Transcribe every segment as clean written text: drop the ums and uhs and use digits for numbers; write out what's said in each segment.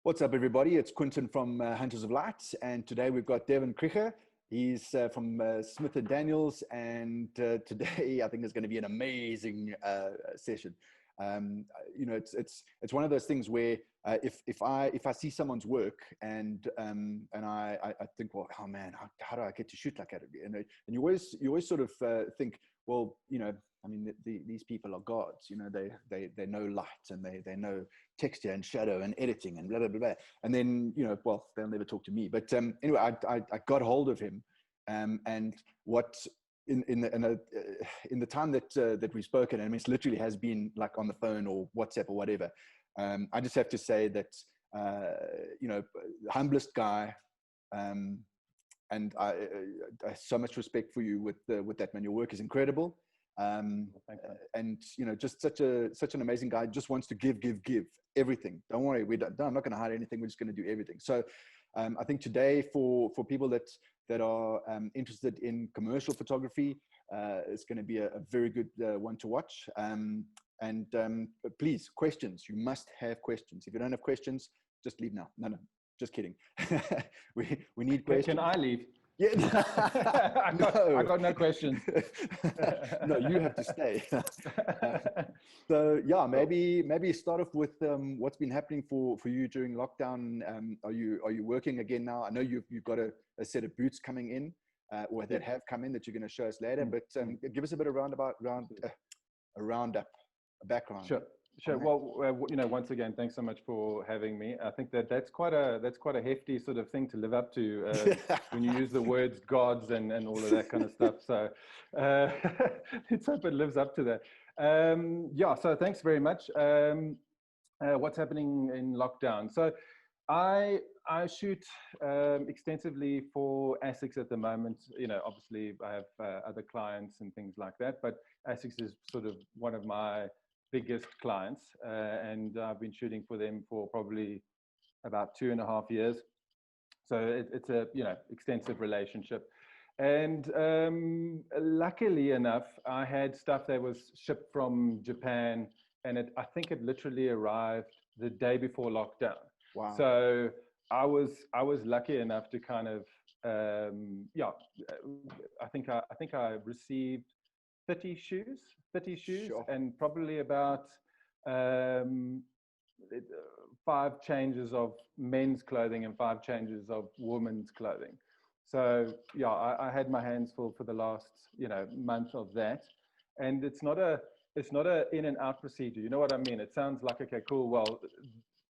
What's up, everybody? It's Quinton from Hunters of Light, and today we've got Devin Kricher. He's from Smithanddaniels, and today I think is going to be an amazing session. It's one of those things where if I see someone's work and I think, well, oh man, how do I get to shoot like that? And you always sort of think, well, I mean, these people are gods. They know light, and they know texture and shadow and editing and blah blah blah. And then well, they'll never talk to me. But anyway, I got hold of him, and what in the time that we've spoken, and it's literally has been like on the phone or WhatsApp or whatever. I just have to say that humblest guy, and I so much respect for you with that, man. Your work is incredible. And just such an amazing guy. Just wants to give everything. Don't worry, I'm not going to hide anything. We're just going to do everything. So I think today for people that are interested in commercial photography, it's going to be a very good one to watch. But please, questions. You must have questions. If you don't have questions, just leave now. No, just kidding. we need questions. Can I leave? Yeah, I got no questions. No, you have to stay. So yeah, maybe start off with what's been happening for you during lockdown. Are you working again now? I know you've got a set of boots coming in, or that have come in that you're going to show us later. But give us a bit of a roundup, a background. Sure. Well, once again, thanks so much for having me. I think that's quite a hefty sort of thing to live up to when you use the words gods and all of that kind of stuff. So let's hope it lives up to that. So thanks very much. What's happening in lockdown? So I shoot extensively for ASICS at the moment. Obviously I have other clients and things like that, but ASICS is sort of one of my biggest clients, and I've been shooting for them for probably about 2.5 years. So it's a extensive relationship, and luckily enough, I had stuff that was shipped from Japan, and I think it literally arrived the day before lockdown. Wow! So I was lucky enough to kind of I think I received 30 shoes, sure. And probably about 5 changes of men's clothing and 5 changes of women's clothing. So yeah, I had my hands full for the last month of that, and it's not a in and out procedure. You know what I mean? It sounds like, okay, cool. Well,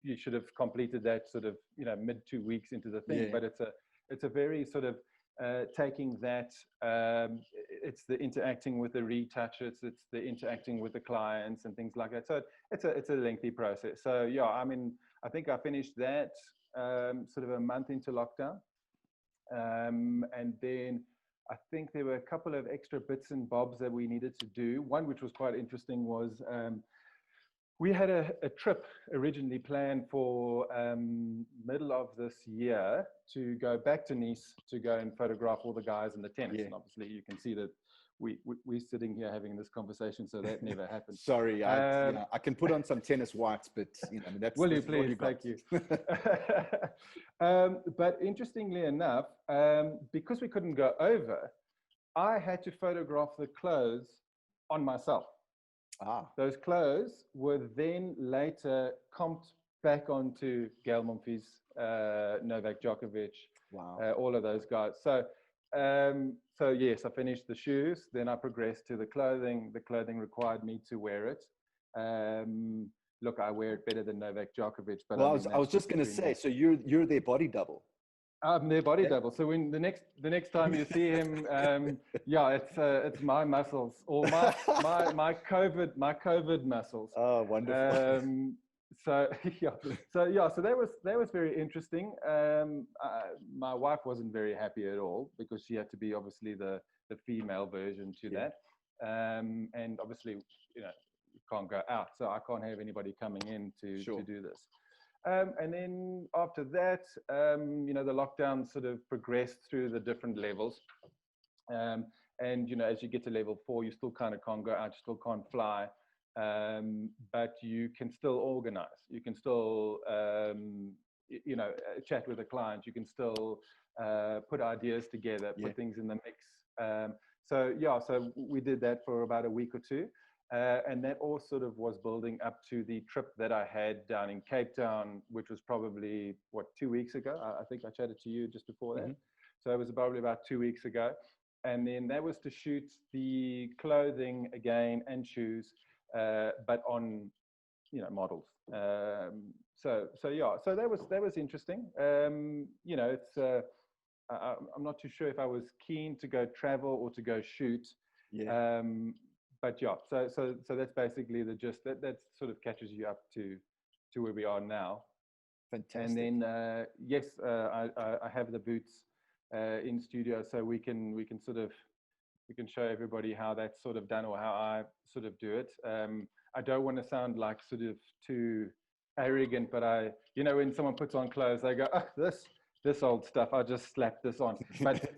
you should have completed that sort of mid 2 weeks into the thing, yeah. But it's a very sort of taking that, it's the interacting with the retouchers, it's the interacting with the clients and things like that. So it's a lengthy process. So yeah, I mean, I think I finished that sort of a month into lockdown. And then I think there were a couple of extra bits and bobs that we needed to do. One, which was quite interesting, was we had a trip originally planned for middle of this year to go back to Nice to go and photograph all the guys in the tennis. Yeah. And obviously you can see that we're sitting here having this conversation, so that never happened. Sorry, I can put on some tennis whites, but that's... Will you please? Thank you. But interestingly enough, because we couldn't go over, I had to photograph the clothes on myself. Those clothes were then later comped back onto Gael Monfils, Novak Djokovic, wow. All of those guys. So yes, I finished the shoes. Then I progressed to the clothing. The clothing required me to wear it. Look, I wear it better than Novak Djokovic. But well, I was just going to say, so you're their body double. I'm their body double. So when the next time you see him, yeah, it's my muscles or my COVID muscles. Oh, wonderful. So that was very interesting. My wife wasn't very happy at all because she had to be obviously the female version to that, and obviously you can't go out, so I can't have anybody coming in to do this. And then after that, the lockdown sort of progressed through the different levels. And, as you get to level 4, you still kind of can't go out, you still can't fly, but you can still organize. You can still chat with a client, you can still put ideas together, put things in the mix. So we did that for about a week or two. And that all sort of was building up to the trip that I had down in Cape Town, which was probably, 2 weeks ago? I think I chatted to you just before that. So it was probably about 2 weeks ago. And then that was to shoot the clothing again and shoes, but on, models. So that was interesting. It's, I'm not too sure if I was keen to go travel or to go shoot. But so that's basically the gist. That sort of catches you up to where we are now. Fantastic. And then I have the boots in studio, so we can show everybody how that's sort of done, or how I sort of do it. I don't want to sound like sort of too arrogant, but when someone puts on clothes, they go, oh, this old stuff, I'll just slap this on. But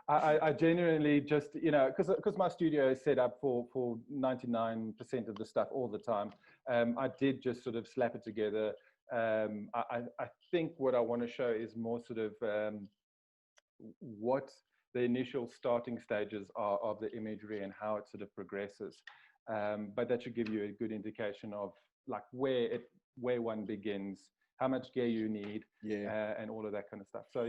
I genuinely just, because my studio is set up for 99% of the stuff all the time, I did just sort of slap it together. I think what I want to show is more sort of what the initial starting stages are of the imagery and how it sort of progresses. But that should give you a good indication of like where one begins, how much gear you need, and all of that kind of stuff. So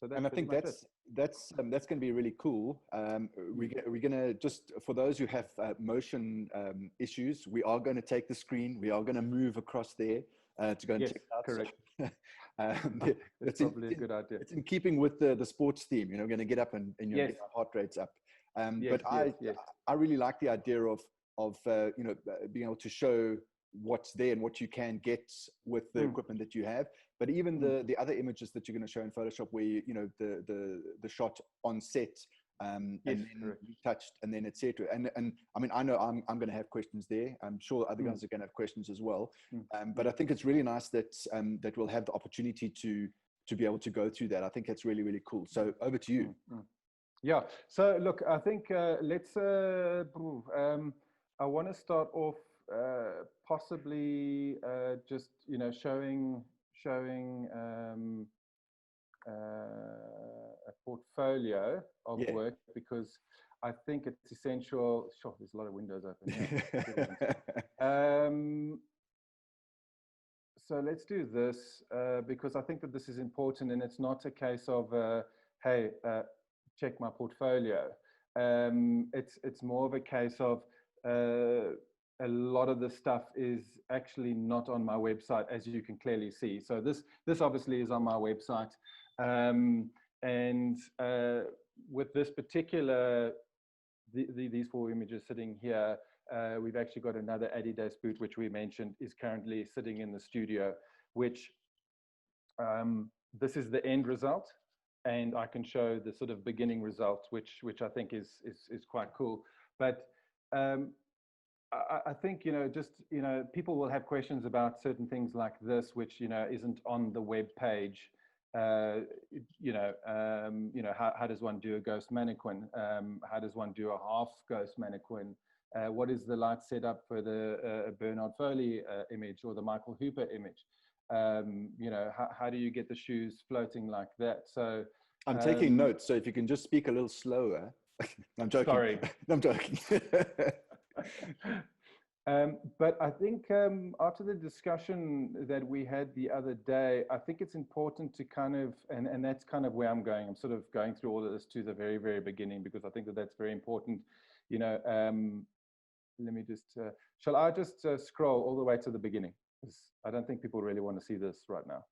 that's, and I think that's going to be really cool. We're going to, just for those who have motion issues, we are going to take the screen, we are going to move across there to go and check out. Correct. It's probably a good idea. It's in keeping with the sports theme. We're going to get up and get our heart rates up. I really like the idea of being able to show what's there and what you can get with the equipment that you have. But even the other images that you're going to show in Photoshop, where the shot on set, and then retouched, and then etc. And I mean, I know I'm going to have questions there. I'm sure other guys are going to have questions as well. But I think it's really nice that that we'll have the opportunity to be able to go through that. I think that's really, really cool. So over to you. Yeah. So look, I think let's. I want to start off possibly just showing a portfolio of work, because I think it's essential. Sure, there's a lot of windows open here. So let's do this because I think that this is important, and it's not a case of hey, check my portfolio. It's more of a case of a lot of the stuff is actually not on my website, as you can clearly see. So this obviously is on my website, and with this particular these 4 images sitting here, we've actually got another Adidas boot, which we mentioned is currently sitting in the studio, which this is the end result, and I can show the sort of beginning results, which I think is quite cool. But I think people will have questions about certain things like this, which isn't on the web page. How does one do a ghost mannequin? How does one do a half ghost mannequin? What is the light setup for the Bernard Foley image or the Michael Hooper image? How do you get the shoes floating like that? So I'm taking notes, so if you can just speak a little slower. I'm joking. Sorry. I'm joking. But I think after the discussion that we had the other day, I think it's important to kind of, and that's kind of where I'm going. I'm sort of going through all of this to the very, very beginning, because I think that that's very important. Let me just, shall I just scroll all the way to the beginning? Because I don't think people really want to see this right now.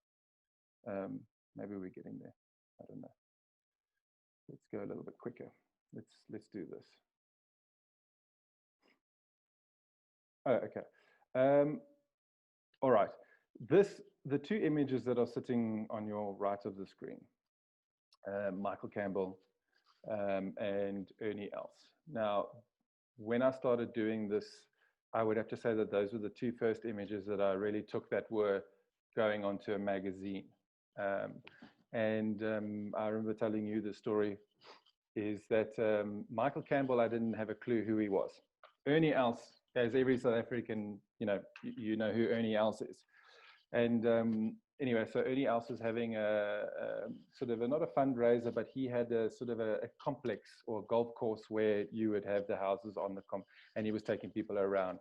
Maybe we're getting there. I don't know. Let's go a little bit quicker. Let's do this. Oh, okay. All right. The 2 images that are sitting on your right of the screen, Michael Campbell and Ernie Els. Now, when I started doing this, I would have to say that those were the 2 first images that I really took that were going onto a magazine. And I remember telling you the story is that Michael Campbell, I didn't have a clue who he was. Ernie Els, as every South African, you know who Ernie Els is. And anyway, so Ernie Els was having a sort of not a fundraiser, but he had a sort of a complex or a golf course where you would have the houses on the and he was taking people around.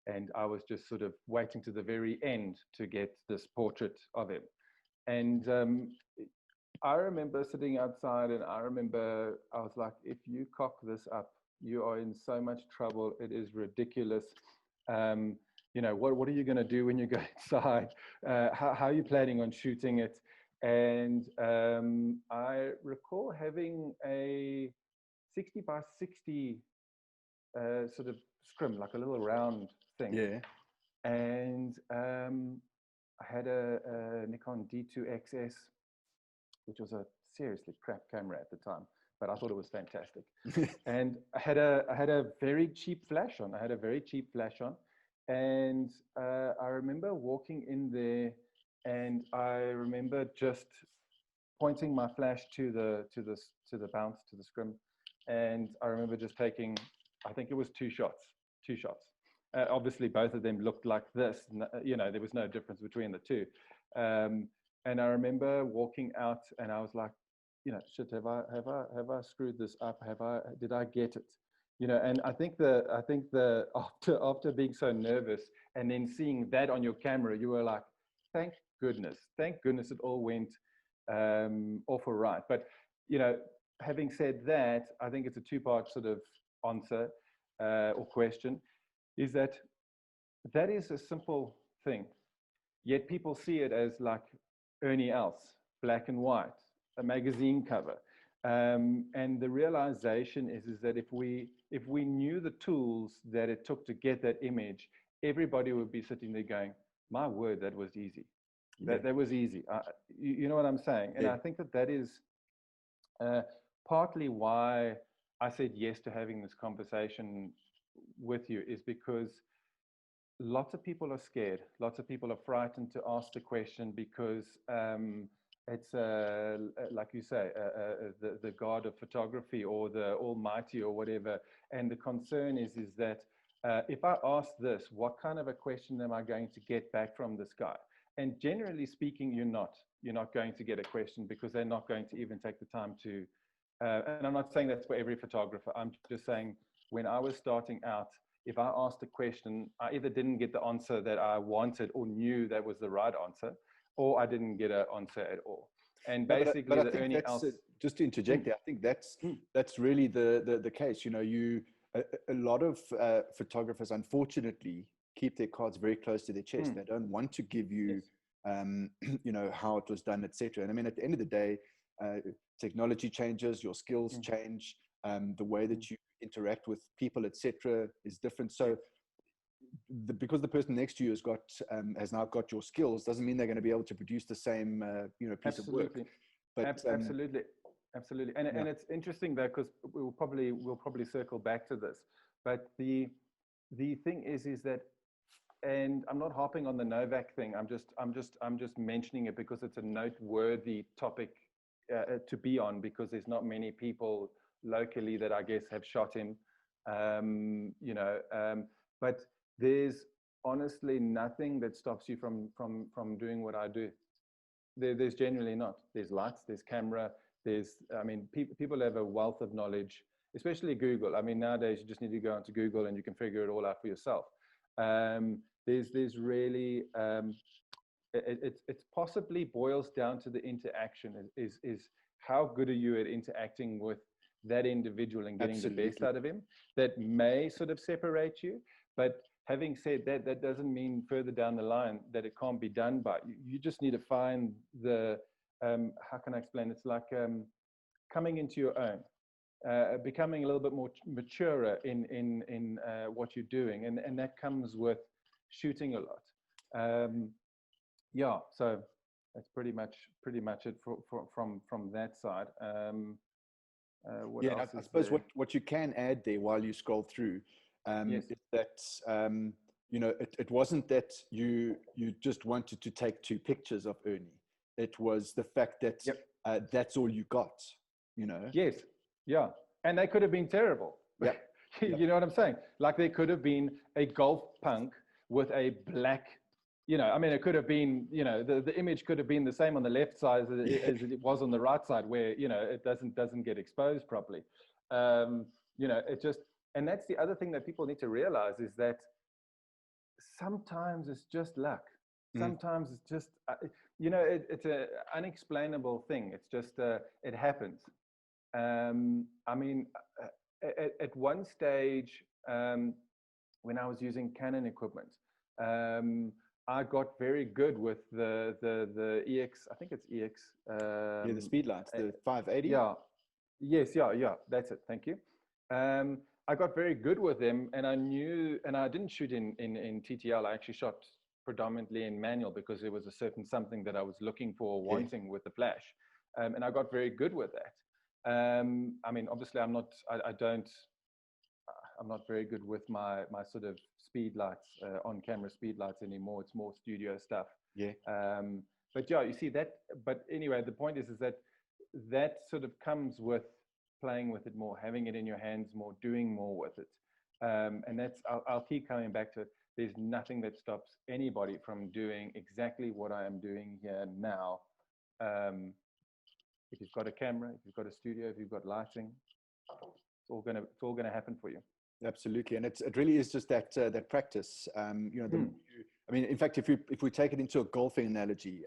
And I was just sort of waiting to the very end to get this portrait of him. And I remember sitting outside, and I remember I was like, if you cock this up, you are in so much trouble. It is ridiculous. You know, what are you going to do when you go inside? How are you planning on shooting it? And I recall having a 60 by 60 sort of scrim, like a little round thing. Yeah. And I had a Nikon D2XS, which was a seriously crap camera at the time, but I thought it was fantastic. And I had a very cheap flash on. And I remember walking in there, and I remember just pointing my flash to the bounce, to the scrim, and I remember just taking, I think it was two shots. Obviously, both of them looked like this. You know, there was no difference between the two. And I remember walking out, and I was like, you know, shit, have I screwed this up? Did I get it? You know, and I think after being so nervous and then seeing that on your camera, you were like, thank goodness it all went off all right. But, you know, having said that, I think it's a two-part sort of answer or question, is that is a simple thing, yet people see it as like Ernie Els, black and white, a magazine cover. And the realization is that if we knew the tools that it took to get that image, everybody would be sitting there going, my word, that was easy. Yeah. That was easy. You know what I'm saying? And yeah. I think that is partly why I said yes to having this conversation with you, is because lots of people are scared. Lots of people are frightened to ask the question because it's like you say, the god of photography or the almighty or whatever. And the concern is that if I ask this, what kind of a question am I going to get back from this guy? And generally speaking, you're not going to get a question, because they're not going to even take the time to, and I'm not saying that's for every photographer. I'm just saying, when I was starting out, if I asked a question, I either didn't get the answer that I wanted or knew that was the right answer, or I didn't get an answer at all. And basically, but I think that's, just to interject there, I think that's really the case. You know, a lot of photographers, unfortunately, keep their cards very close to their chest. They don't want to give you, you know, how it was done, etc. And I mean, at the end of the day, technology changes, your skills change, the way that you interact with people, etc., is different. So because the person next to you has now got your skills, doesn't mean they're going to be able to produce the same you know, piece of work. But absolutely. And it's interesting though, because we'll probably circle back to this. But the thing is that, and I'm not harping on the Novak thing. I'm just mentioning it because it's a noteworthy topic to be on, because there's not many people locally that I guess have shot him. You know, but there's honestly nothing that stops you from doing what I do. There's generally not. There's lights, there's camera, I mean, people have a wealth of knowledge, especially Google. I mean, nowadays you just need to go onto Google and you can figure it all out for yourself. There's really, it possibly boils down to the interaction. Is how good are you at interacting with that individual and getting the best out of him? That may sort of separate you, but having said that, that doesn't mean further down the line that it can't be done by you. You just need to find the, how can I explain? It's like coming into your own, becoming a little bit more maturer in what you're doing. And that comes with shooting a lot. Yeah, so that's pretty much it from that side. I suppose what you can add there while you scroll through is that you know, it wasn't that you just wanted to take 2 pictures of Ernie. It was the fact that that's all you got, you know. Yes, yeah, and they could have been terrible. Yeah, you know what I'm saying? Like there could have been a golf punk with a black you know, I mean, it could have been, you know, the image could have been the same on the left side as it was on the right side, where, you know, it doesn't get exposed properly. You know, it just, and that's the other thing that people need to realize, is that sometimes it's just luck. Sometimes it's just, you know, it's an unexplainable thing. It's just, it happens. I mean, at one stage, when I was using Canon equipment, I got very good with the EX. I think it's EX. Yeah, the speed lights, the 580. Yeah. Yes. Yeah. That's it. Thank you. I got very good with them, and I knew, and I didn't shoot in TTL. I actually shot predominantly in manual, because there was a certain something that I was looking for, wanting with the flash, and I got very good with that. I mean, obviously, I'm not very good with my sort of speed lights, on camera speed lights anymore. It's more studio stuff. Yeah. But yeah, you see that. But anyway, the point is that sort of comes with playing with it more, having it in your hands more, doing more with it. And that's, I'll keep coming back to it. There's nothing that stops anybody from doing exactly what I am doing here now. If you've got a camera, if you've got a studio, if you've got lighting, it's all gonna happen for you. Absolutely, and it really is just that practice. You know, I mean, in fact, if we take it into a golfing analogy,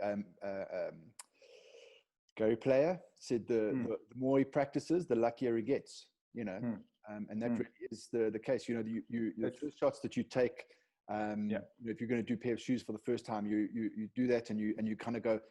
Gary Player said the more he practices, the luckier he gets. You know, and that really is the case. You know, the first shots that you take. You know, if you're going to do a pair of shoes for the first time, you do that, and you kind of go,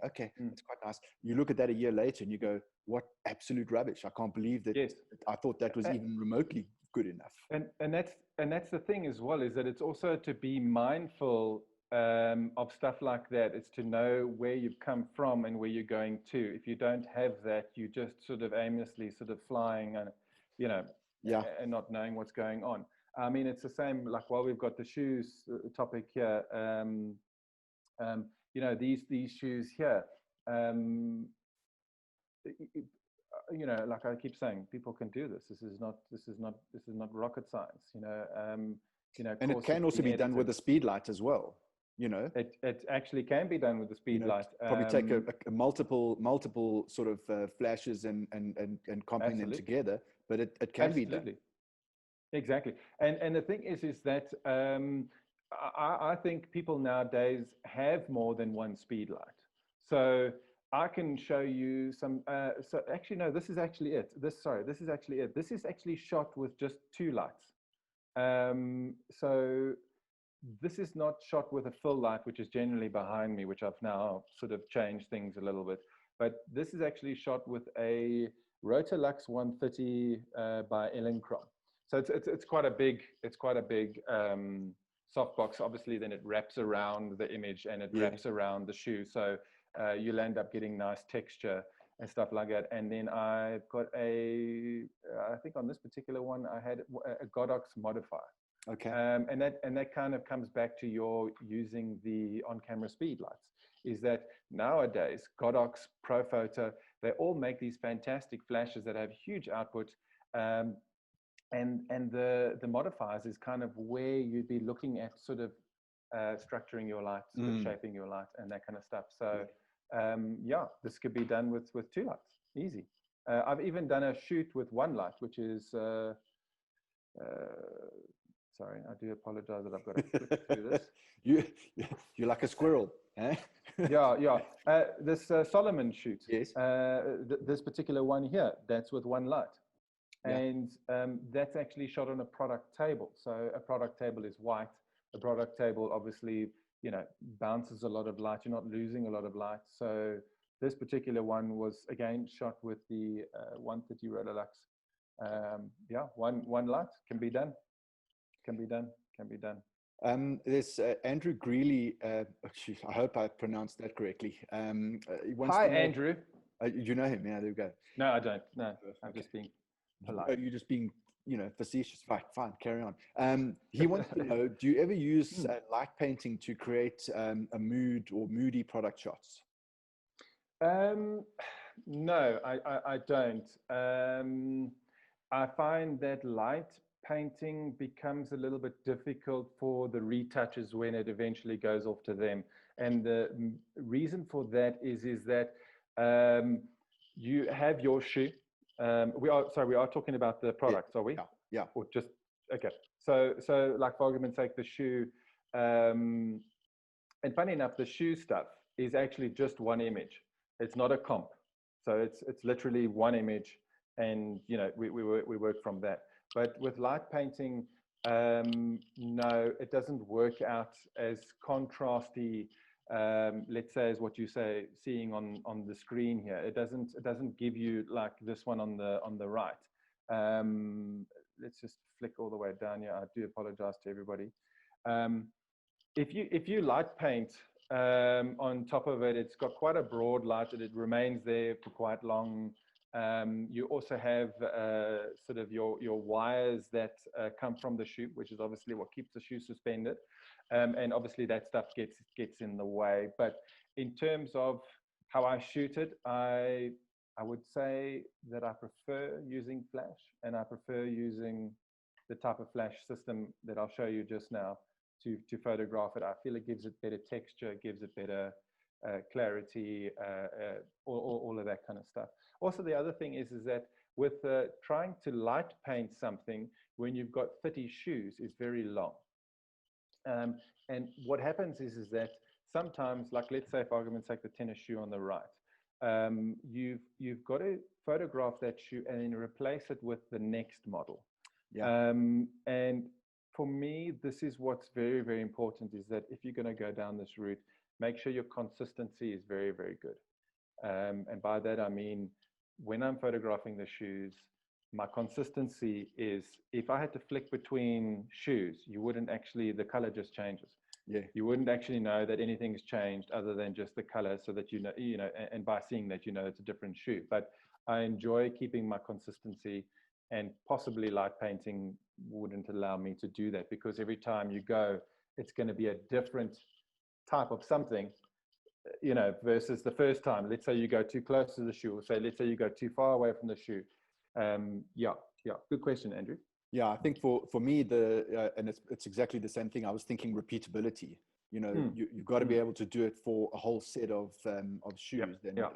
okay, it's quite nice. You look at that a year later and you go, what absolute rubbish! I can't believe that. Yes. I thought that was even remotely good enough. And that's the thing as well, is that it's also to be mindful of stuff like that. It's to know where you've come from and where you're going to. If you don't have that, you just sort of aimlessly sort of flying, and you know, and not knowing what's going on. I mean, it's the same, like, while we've got the shoes topic here, you know, these shoes here, you know, like I keep saying, people can do this. This is not rocket science, you know. And it can also be done with a speed light as well. You know, it actually can be done with the speed light. Probably take a multiple sort of flashes and combine them together, but it can be done. Exactly. And the thing is that I think people nowadays have more than one speed light. So I can show you some, so actually, no, this is actually it. This is actually it. This is actually shot with just two lights. So this is not shot with a full light, which is generally behind me, which I've now sort of changed things a little bit. But this is actually shot with a Rotolux 130 by Elinchrom. So it's quite a big softbox. Obviously, then it wraps around the image and it wraps around the shoe. So you'll end up getting nice texture and stuff like that. And then I've got I think on this particular one, I had a Godox modifier. Okay. And that kind of comes back to your using the on-camera speed lights. Is that nowadays Godox, Profoto, they all make these fantastic flashes that have huge output. And the modifiers is kind of where you'd be looking at sort of structuring your light, sort of shaping your light and that kind of stuff. So this could be done with two lights, easy. I've even done a shoot with one light, which is, sorry, I do apologize that I've got to click through this. You're like a squirrel, eh? This Solomon shoot, yes. This particular one here, that's with one light. And that's actually shot on a product table. So a product table is white. A product table, obviously, you know, bounces a lot of light. You're not losing a lot of light. So this particular one was, again, shot with the 130 Rotolux. One light can be done. There's Andrew Greeley. I hope I pronounced that correctly. Hi, Andrew. You know him? Yeah, there we go. No, I don't. No, I'm just being polite. You're just being, you know, facetious. Right, fine, carry on. He wants to know, do you ever use light painting to create a mood or moody product shots? No, I don't. I find that light painting becomes a little bit difficult for the retouches when it eventually goes off to them. And the reason for that is that you have your shoe. We are talking about the products, are we? Yeah. Or just, okay. So like for argument's sake, the shoe, and funny enough, the shoe stuff is actually just one image. It's not a comp. So it's literally one image, and you know, we work from that. But with light painting, no, it doesn't work out as contrasty, let's say, as what you say, seeing on the screen here. It doesn't give you like this one on the right. Let's just flick all the way down here. I do apologize to everybody. If you light paint on top of it, it's got quite a broad light, and it remains there for quite long. You also have sort of your wires that come from the shoe, which is obviously what keeps the shoe suspended, and obviously that stuff gets in the way. But in terms of how I shoot it, I would say that I prefer using flash, and I prefer using the type of flash system that I'll show you just now to photograph it. I feel it gives it better texture, gives it better clarity, all of that kind of stuff. Also, the other thing is that with trying to light paint something when you've got 30 shoes is very long. And what happens is that sometimes, like let's say for argument's sake, the tennis shoe on the right, you've got to photograph that shoe and then replace it with the next model. Yeah. And for me, this is what's very, very important, is that if you're going to go down this route, make sure your consistency is very, very good. And by that, I mean, when I'm photographing the shoes, my consistency is, if I had to flick between shoes, you wouldn't actually, the color just changes. Yeah. You wouldn't actually know that anything's changed other than just the color, so that you know, and by seeing that, you know it's a different shoe. But I enjoy keeping my consistency, and possibly light painting wouldn't allow me to do that, because every time you go, it's going to be a different type of something, you know, versus the first time. Let's say you go too close to the shoe, or say, let's say you go too far away from the shoe. Yeah, good question, Andrew. Yeah, I think for me, and it's exactly the same thing. I was thinking repeatability. You know, you've got to be able to do it for a whole set of shoes. Then you know,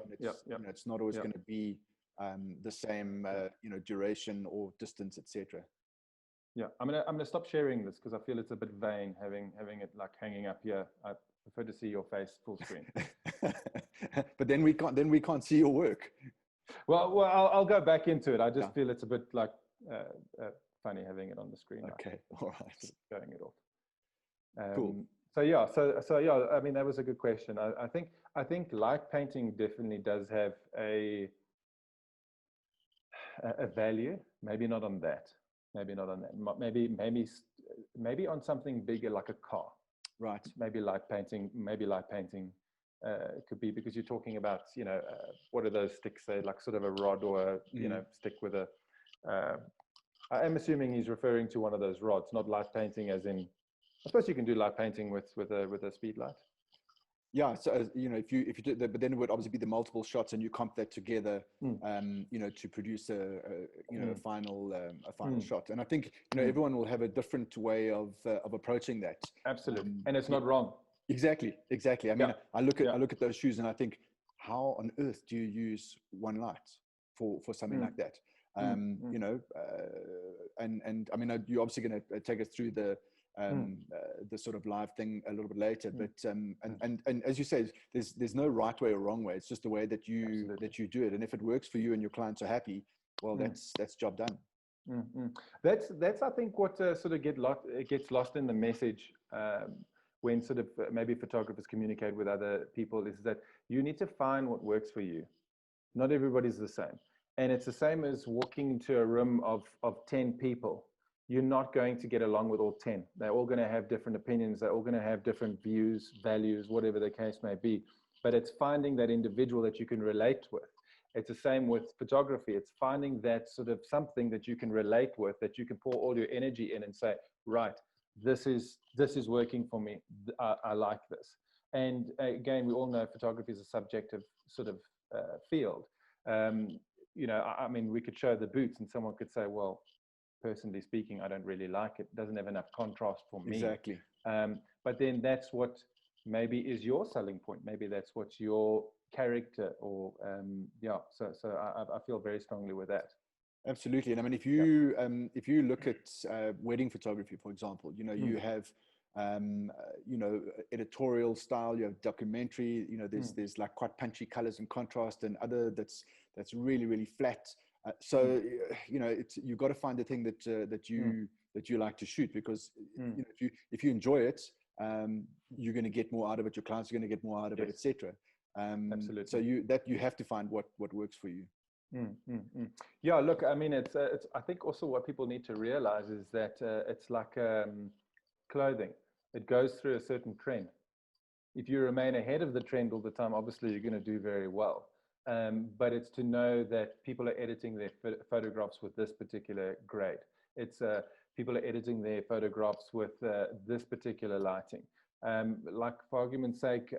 it's not always going to be the same you know, duration or distance, etc. Yeah, I'm gonna stop sharing this because I feel it's a bit vain having it like hanging up here. I prefer to see your face full screen. But then we can't see your work. Well, I'll go back into it. I just feel it's a bit like funny having it on the screen. Okay, all right. Showing it off. Cool. So yeah, I mean, that was a good question. I think light painting definitely does have a value. Maybe not on that. Maybe not on that. Maybe on something bigger like a car. Right. Maybe light painting. Could be, because you're talking about, you know, what are those sticks? Say like sort of a rod or a you know, stick with a. I am assuming he's referring to one of those rods, not light painting as in. I suppose you can do light painting with a speed light. Yeah, so you know, if you do that, but then it would obviously be the multiple shots, and you comp that together, you know, to produce a final shot. And I think, you know, everyone will have a different way of approaching that. Absolutely, and it's not wrong. Exactly. I mean, I look at those shoes and I think, how on earth do you use one light for something like that? You know, and I mean, you're obviously going to take us through the sort of live thing a little bit later, but and as you say, there's no right way or wrong way. It's just the way that you do it, and if it works for you and your clients are happy, well, that's job done. That's I think what sort of gets lost in the message when sort of maybe photographers communicate with other people, is that you need to find what works for you. Not everybody's the same, and it's the same as walking into a room of 10 people. You're not going to get along with all 10. They're all going to have different opinions. They're all going to have different views, values, whatever the case may be. But it's finding that individual that you can relate with. It's the same with photography. It's finding that sort of something that you can relate with, that you can pour all your energy in and say, right, this is working for me. I like this. And again, we all know photography is a subjective sort of field. You know, I mean, we could show the boots and someone could say, well, personally speaking, I don't really like it. It doesn't have enough contrast for me. Exactly. But then that's what maybe is your selling point. Maybe that's what's your character, or So I feel very strongly with that. Absolutely. And I mean, if you look at wedding photography, for example, you have editorial style, you have documentary, there's like quite punchy colors and contrast, and other that's really, really flat. You've got to find the thing that you like to shoot, because if you enjoy it, you're going to get more out of it. Your clients are going to get more out of it, etc. Absolutely. So you have to find what works for you. Yeah, look, I mean, it's I think also what people need to realize is that it's like clothing. It goes through a certain trend. If you remain ahead of the trend all the time, obviously you're going to do very well. But it's to know that people are editing their photographs with this particular grade. It's people are editing their photographs with this particular lighting. Like, for argument's sake,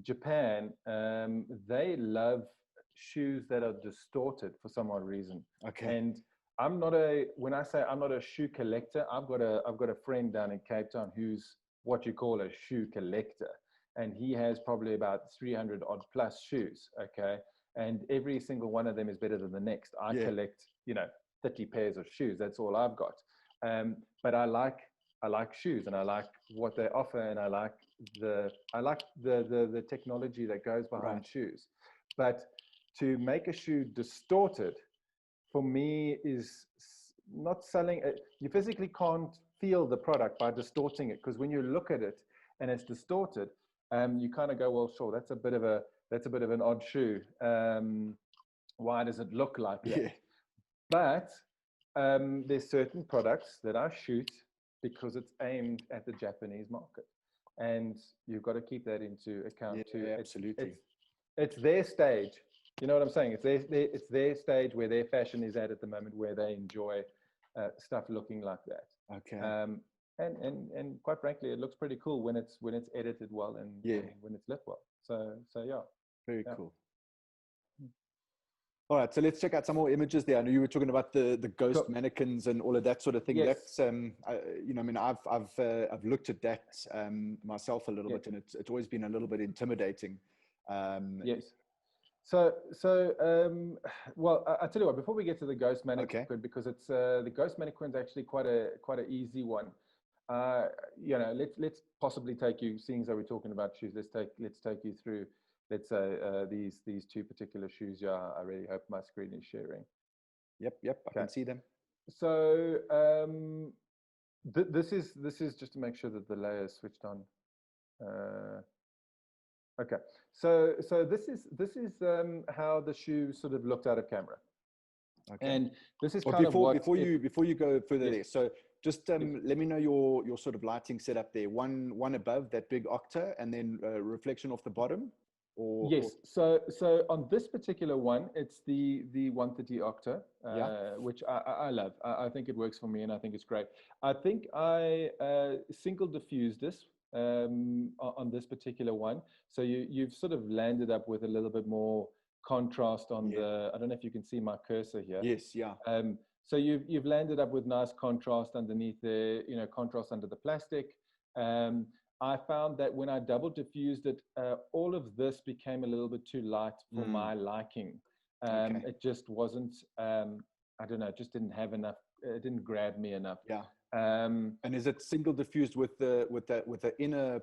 Japan, they love shoes that are distorted for some odd reason. Okay. And when I say I'm not a shoe collector, I've got a friend down in Cape Town who's what you call a shoe collector, and he has probably about 300 odd plus shoes. Okay. And every single one of them is better than the next. I collect, 30 pairs of shoes. That's all I've got. But I like shoes, and I like what they offer, and I like the technology that goes behind shoes. But to make a shoe distorted, for me, is not selling it. You physically can't feel the product by distorting it, because when you look at it and it's distorted, you kind of go, well, sure, that's a bit of an odd shoe. Why does it look like that? Yeah. But there's certain products that I shoot because it's aimed at the Japanese market, and you've got to keep that into account too. Absolutely. It's their stage. You know what I'm saying? It's their stage where their fashion is at the moment, where they enjoy stuff looking like that. Okay. And quite frankly, it looks pretty cool when it's edited well and when it's lit well. So yeah. Very cool. All right, so let's check out some more images there. I know you were talking about the ghost mannequins and all of that sort of thing. Yes. That's I've looked at that myself a little bit, and it's always been a little bit intimidating. Yes. So well, I tell you what. Before we get to the ghost mannequin, because it's the ghost mannequin is actually quite an easy one. Let's possibly take you, seeing as we're talking about shoes. Let's take you through. Let's say these two particular shoes. Yeah, I really hope my screen is sharing. Yep, I can see them. So this is just to make sure that the layer is switched on. Okay, so this is how the shoe sort of looked out of camera. Okay. And this is kind of what before you go further there. So just let me know your sort of lighting setup there. One above that big octa, and then reflection off the bottom. So on this particular one, it's the 130 octa, which I love. I think it works for me, and I think it's great. I think I single diffused this on this particular one. So you've sort of landed up with a little bit more contrast on the, I don't know if you can see my cursor here. Yes, yeah. So you've landed up with nice contrast underneath the, contrast under the plastic. I found that when I double diffused it, all of this became a little bit too light for my liking. It just wasn't, I don't know, it just didn't have enough, it didn't grab me enough. Yeah. And is it single diffused with the inner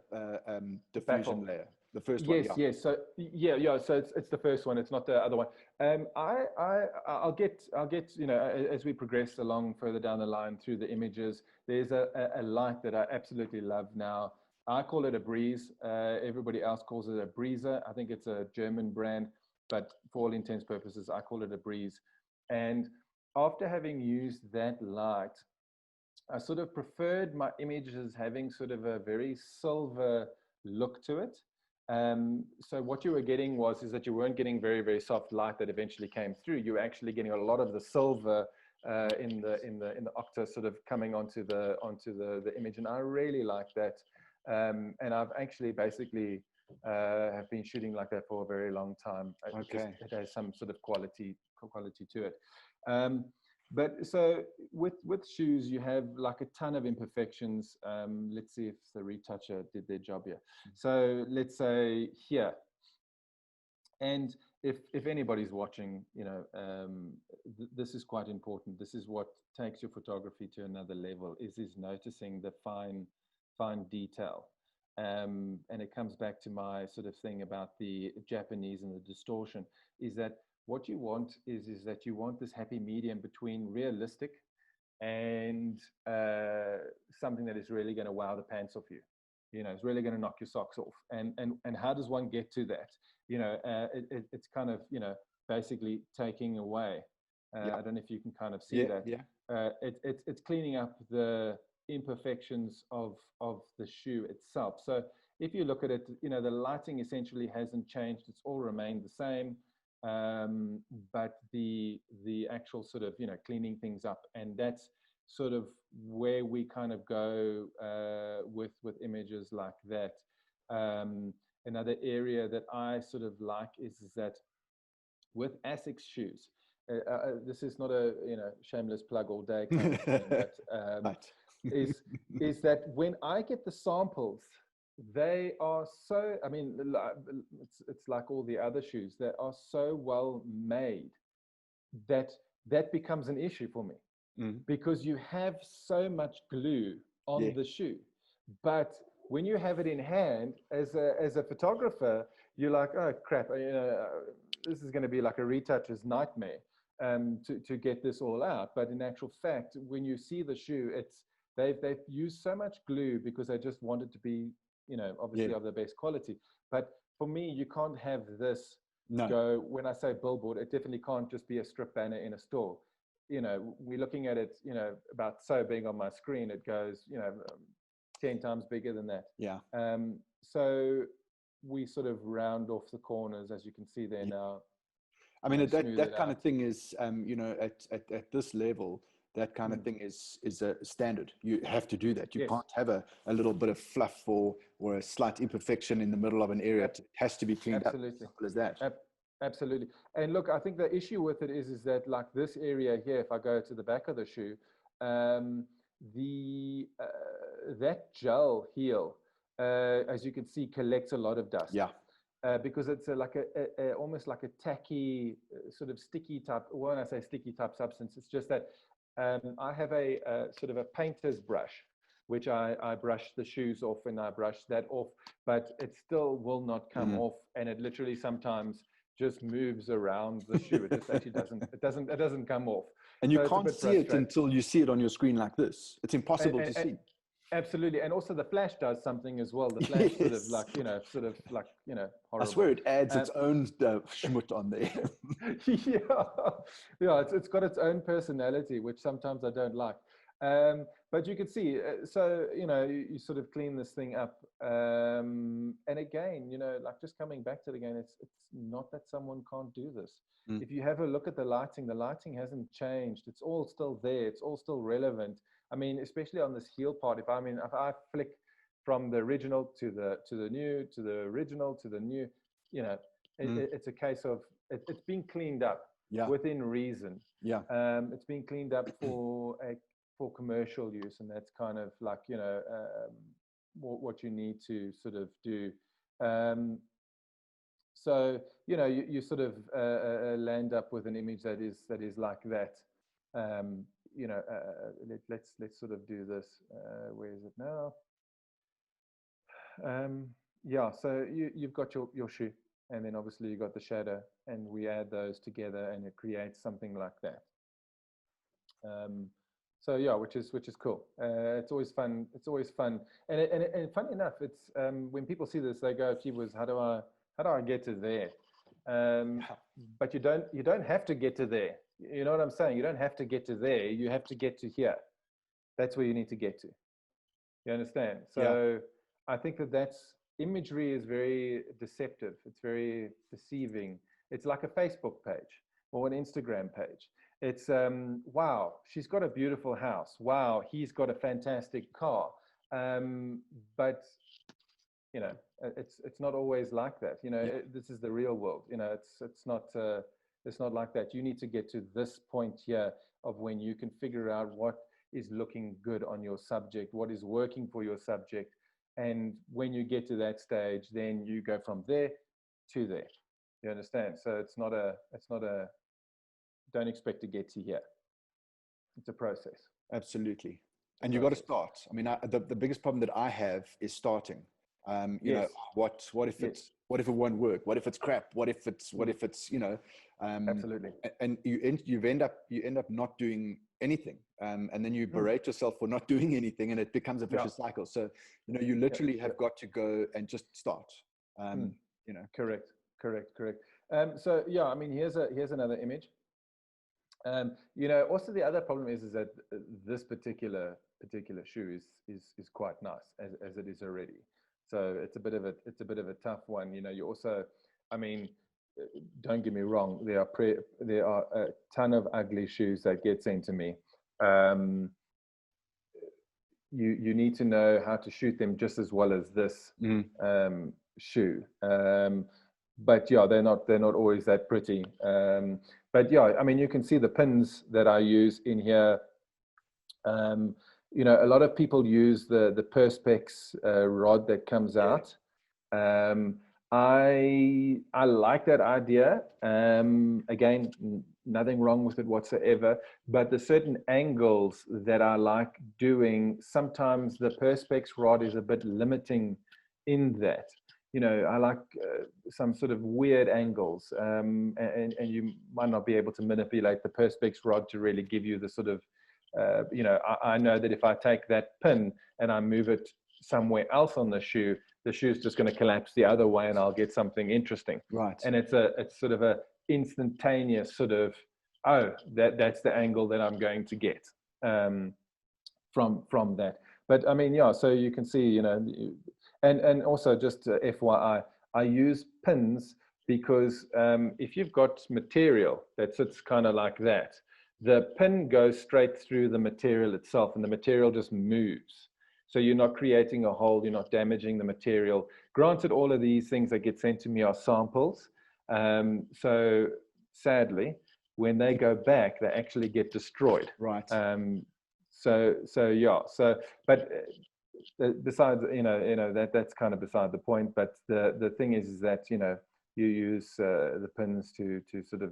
diffusion layer? The first one. Yes. So So it's the first one. It's not the other one. I'll get as we progress along further down the line through the images. There's a light that I absolutely love now. I call it a breeze. Everybody else calls it a breezer. I think it's a German brand, but for all intents and purposes, I call it a breeze. And after having used that light, I sort of preferred my images having sort of a very silver look to it. So what you were getting is that you weren't getting very, very soft light that eventually came through. You were actually getting a lot of the silver in the octa sort of coming onto the image, and I really like that. And I've actually basically have been shooting like that for a very long time. It has some sort of quality to it. But so with shoes, you have like a ton of imperfections. Let's see if the retoucher did their job here. So let's say here, and if anybody's watching, you know, this is quite important. This is what takes your photography to another level, is noticing the fine detail. And it comes back to my sort of thing about the Japanese and the distortion, is that what you want is that you want this happy medium between realistic and something that is really going to wow the pants off you. You know, it's really going to knock your socks off. And how does one get to that? You know, it's kind of, you know, basically taking away. I don't know if you can kind of see that. It's cleaning up the imperfections of the shoe itself. So if you look at it, you know, the lighting essentially hasn't changed. It's all remained the same. But the actual sort of, you know, cleaning things up, and that's sort of where we kind of go with images like that. Another area that I sort of like is that with ASICS shoes, this is not a, you know, shameless plug all day kind of thing, but is that when I get the samples, they are so, I mean, it's like all the other shoes that are so well made that becomes an issue for me, because you have so much glue on the shoe. But when you have it in hand as a photographer, you're like, oh crap, you know, this is going to be like a retoucher's nightmare to get this all out. But in actual fact, when you see the shoe, it's they've used so much glue because they just want it to be, you know, obviously of the best quality. But for me, you can't have this go, when I say billboard, it definitely can't just be a strip banner in a store. You know, we're looking at it, you know, about so big on my screen, it goes, you know, 10 times bigger than that. So we sort of round off the corners, as you can see there now. I mean, that kind of thing is, you know, at this level, that kind of thing is a standard. You have to do that. You can't have a little bit of fluff or a slight imperfection in the middle of an area. It has to be cleaned up. As simple as that. Absolutely. And look, I think the issue with it is that like this area here, if I go to the back of the shoe, that gel heel, as you can see, collects a lot of dust. Because it's like a almost like a tacky sort of sticky type. When I say sticky type substance, it's just that I have a sort of a painter's brush, which I brush the shoes off, and I brush that off, but it still will not come off, and it literally sometimes just moves around the shoe. It just actually doesn't come off. And you can't see it until you see it on your screen like this. It's impossible to see. Absolutely. And also the flash does something as well. The flash sort of like, you know, horrible. I swear it adds its own schmut on there. It's got its own personality, which sometimes I don't like. But you can see, so, you know, you sort of clean this thing up. And again, you know, like just coming back to it again, it's not that someone can't do this. If you have a look at the lighting hasn't changed. It's all still there. It's all still relevant. I mean, especially on this heel part, if I flick from the original to the new, to the original, to the new, you know, it's a case of, it's been cleaned up within reason. It's been cleaned up for commercial use, and that's kind of like, you know, what you need to sort of do. So, you know, you sort of land up with an image that is like that. You know, let's sort of do this. Where is it now? So you've got your shoe, and then obviously you've got the shadow, and we add those together, and it creates something like that. So yeah, which is cool. It's always fun. It's always fun, and funny enough, it's when people see this, they go, "Gee whiz, how do I get to there?" But you don't have to get to there. You know what I'm saying? You don't have to get to there. You have to get to here. That's where you need to get to. You understand? So I think that's imagery is very deceptive. It's very deceiving. It's like a Facebook page or an Instagram page. It's wow, she's got a beautiful house. Wow, he's got a fantastic car. But you know, it's not always like that. You know, this is the real world. You know, it's not It's not like that. You need to get to this point here of when you can figure out what is looking good on your subject, what is working for your subject. And when you get to that stage, then you go from there to there. You understand? So it's not a, don't expect to get to here. It's a process. Absolutely. And you got to start. I mean, the biggest problem that I have is starting. You know, what if it's, what if it won't work? What if it's crap? What if it's, you know, Absolutely. And you end up not doing anything. And then you berate yourself for not doing anything, and it becomes a vicious cycle. So, you know, you literally have got to go and just start. You know, correct. So yeah, I mean, here's another image. You know, also the other problem is that this particular shoe is quite nice as it is already. So it's a bit of a tough one. You know, you also, I mean, don't get me wrong, there are a ton of ugly shoes that get sent to me. You need to know how to shoot them just as well as this shoe. But yeah, they're not always that pretty. But yeah, I mean, you can see the pins that I use in here. You know, a lot of people use the Perspex rod that comes out. I like that idea. Again, nothing wrong with it whatsoever, but the certain angles that I like doing, sometimes the Perspex rod is a bit limiting in that. You know, I like some sort of weird angles, and you might not be able to manipulate the Perspex rod to really give you the sort of, you know, I know that if I take that pin and I move it somewhere else on the shoe is just going to collapse the other way, and I'll get something interesting. Right. And it's sort of a instantaneous sort of, oh, that's the angle that I'm going to get from that. But I mean, yeah, so you can see, you know, and also just FYI, I use pins because if you've got material that sits kind of like that, the pin goes straight through the material itself, and the material just moves. So you're not creating a hole, you're not damaging the material. Granted, all of these things that get sent to me are samples. So sadly, when they go back, they actually get destroyed. Right. So yeah. So, but besides, you know that's kind of beside the point. But the thing is that, you know, you use the pins to sort of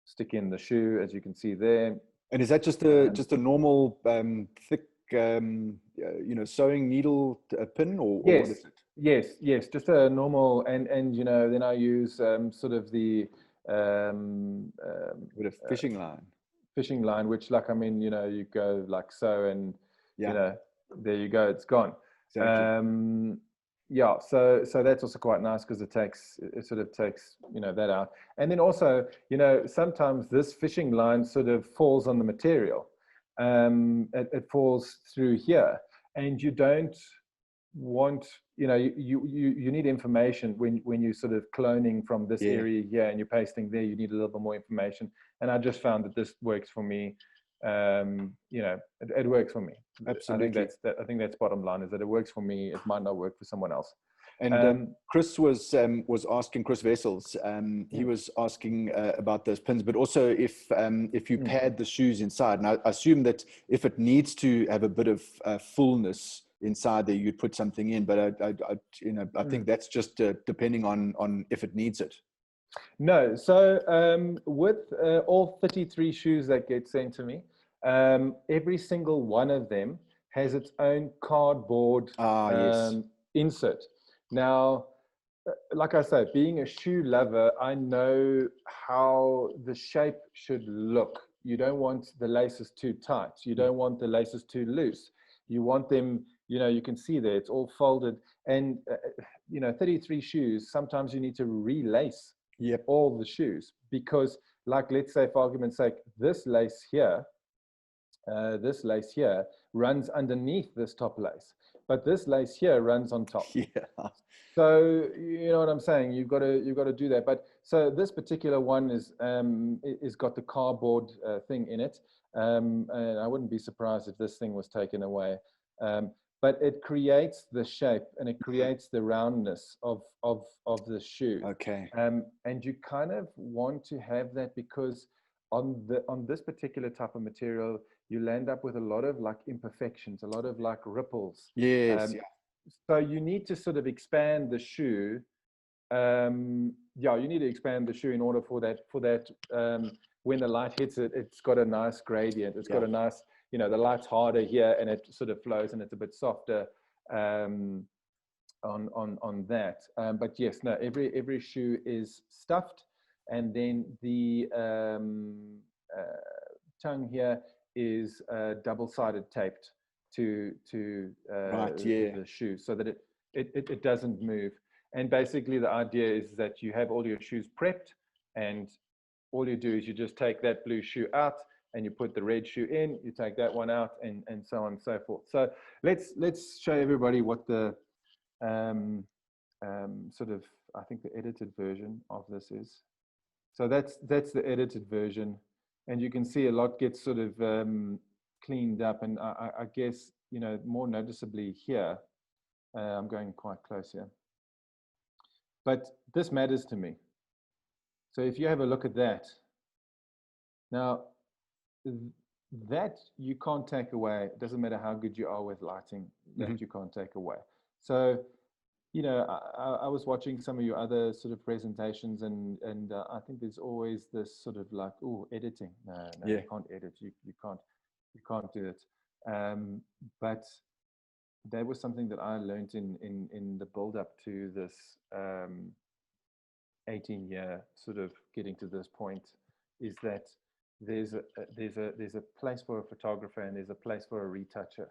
stick in the shoe, as you can see there. And is that just a normal thick, you know, sewing needle pin, or yes, what is it? Yes, just a normal, and you know, then I use sort of the With a fishing line. which, like, I mean, you know, you go like so, and you know, there you go, it's gone. Exactly. Yeah, so that's also quite nice because it sort of takes, you know, that out. And then also, you know, sometimes this fishing line sort of falls on the material. It falls through here, and you don't want, you know, you need information when you sort of cloning from this area here and you're pasting there. You need a little bit more information, and I just found that this works for me. You know, it works for me. Absolutely. I think that's bottom line, is that it works for me. It might not work for someone else. And Chris was asking, Chris Vessels, he was asking about those pins, but also if you pad the shoes inside. And I assume that if it needs to have a bit of fullness inside there, you'd put something in. But I think that's just depending on if it needs it. No, so with all 33 shoes that get sent to me, every single one of them has its own cardboard insert. Now, like I say, being a shoe lover, I know how the shape should look. You don't want the laces too tight. You don't want the laces too loose. You want them, you know, you can see there, it's all folded. And, you know, 33 shoes, sometimes you need to relace all the shoes, because, like, let's say for argument's sake, this lace here runs underneath this top lace, but this lace here runs on top. So you know what I'm saying? You've got to do that. But so this particular one is got the cardboard thing in it, and I wouldn't be surprised if this thing was taken away. but it creates the shape and it creates the roundness of the shoe. Okay. And you kind of want to have that, because on this particular type of material, you'll end up with a lot of like imperfections, a lot of like ripples. Yes. So you need to sort of expand the shoe. You need to expand the shoe in order for that when the light hits it, it's got a nice gradient. It's got a nice, you know, the light's harder here and it sort of flows and it's a bit softer on that. But yes, no, every shoe is stuffed, and then the tongue here is double-sided taped to the shoe, so that it doesn't move. And basically the idea is that you have all your shoes prepped, and all you do is you just take that blue shoe out and you put the red shoe in, you take that one out, and so on and so forth. So let's show everybody what the sort of, I think the edited version of this is. So that's the edited version, and you can see a lot gets sort of cleaned up, and I guess, you know, more noticeably here, I'm going quite close here, but this matters to me. So if you have a look at that, now that you can't take away. It doesn't matter how good you are with lighting, that you can't take away. So, you know, I was watching some of your other sort of presentations, and I think there's always this sort of like, oh, editing. No, you can't edit. You can't do it. But that was something that I learned in the build up to this 18-year sort of getting to this point, is that there's a place for a photographer and there's a place for a retoucher.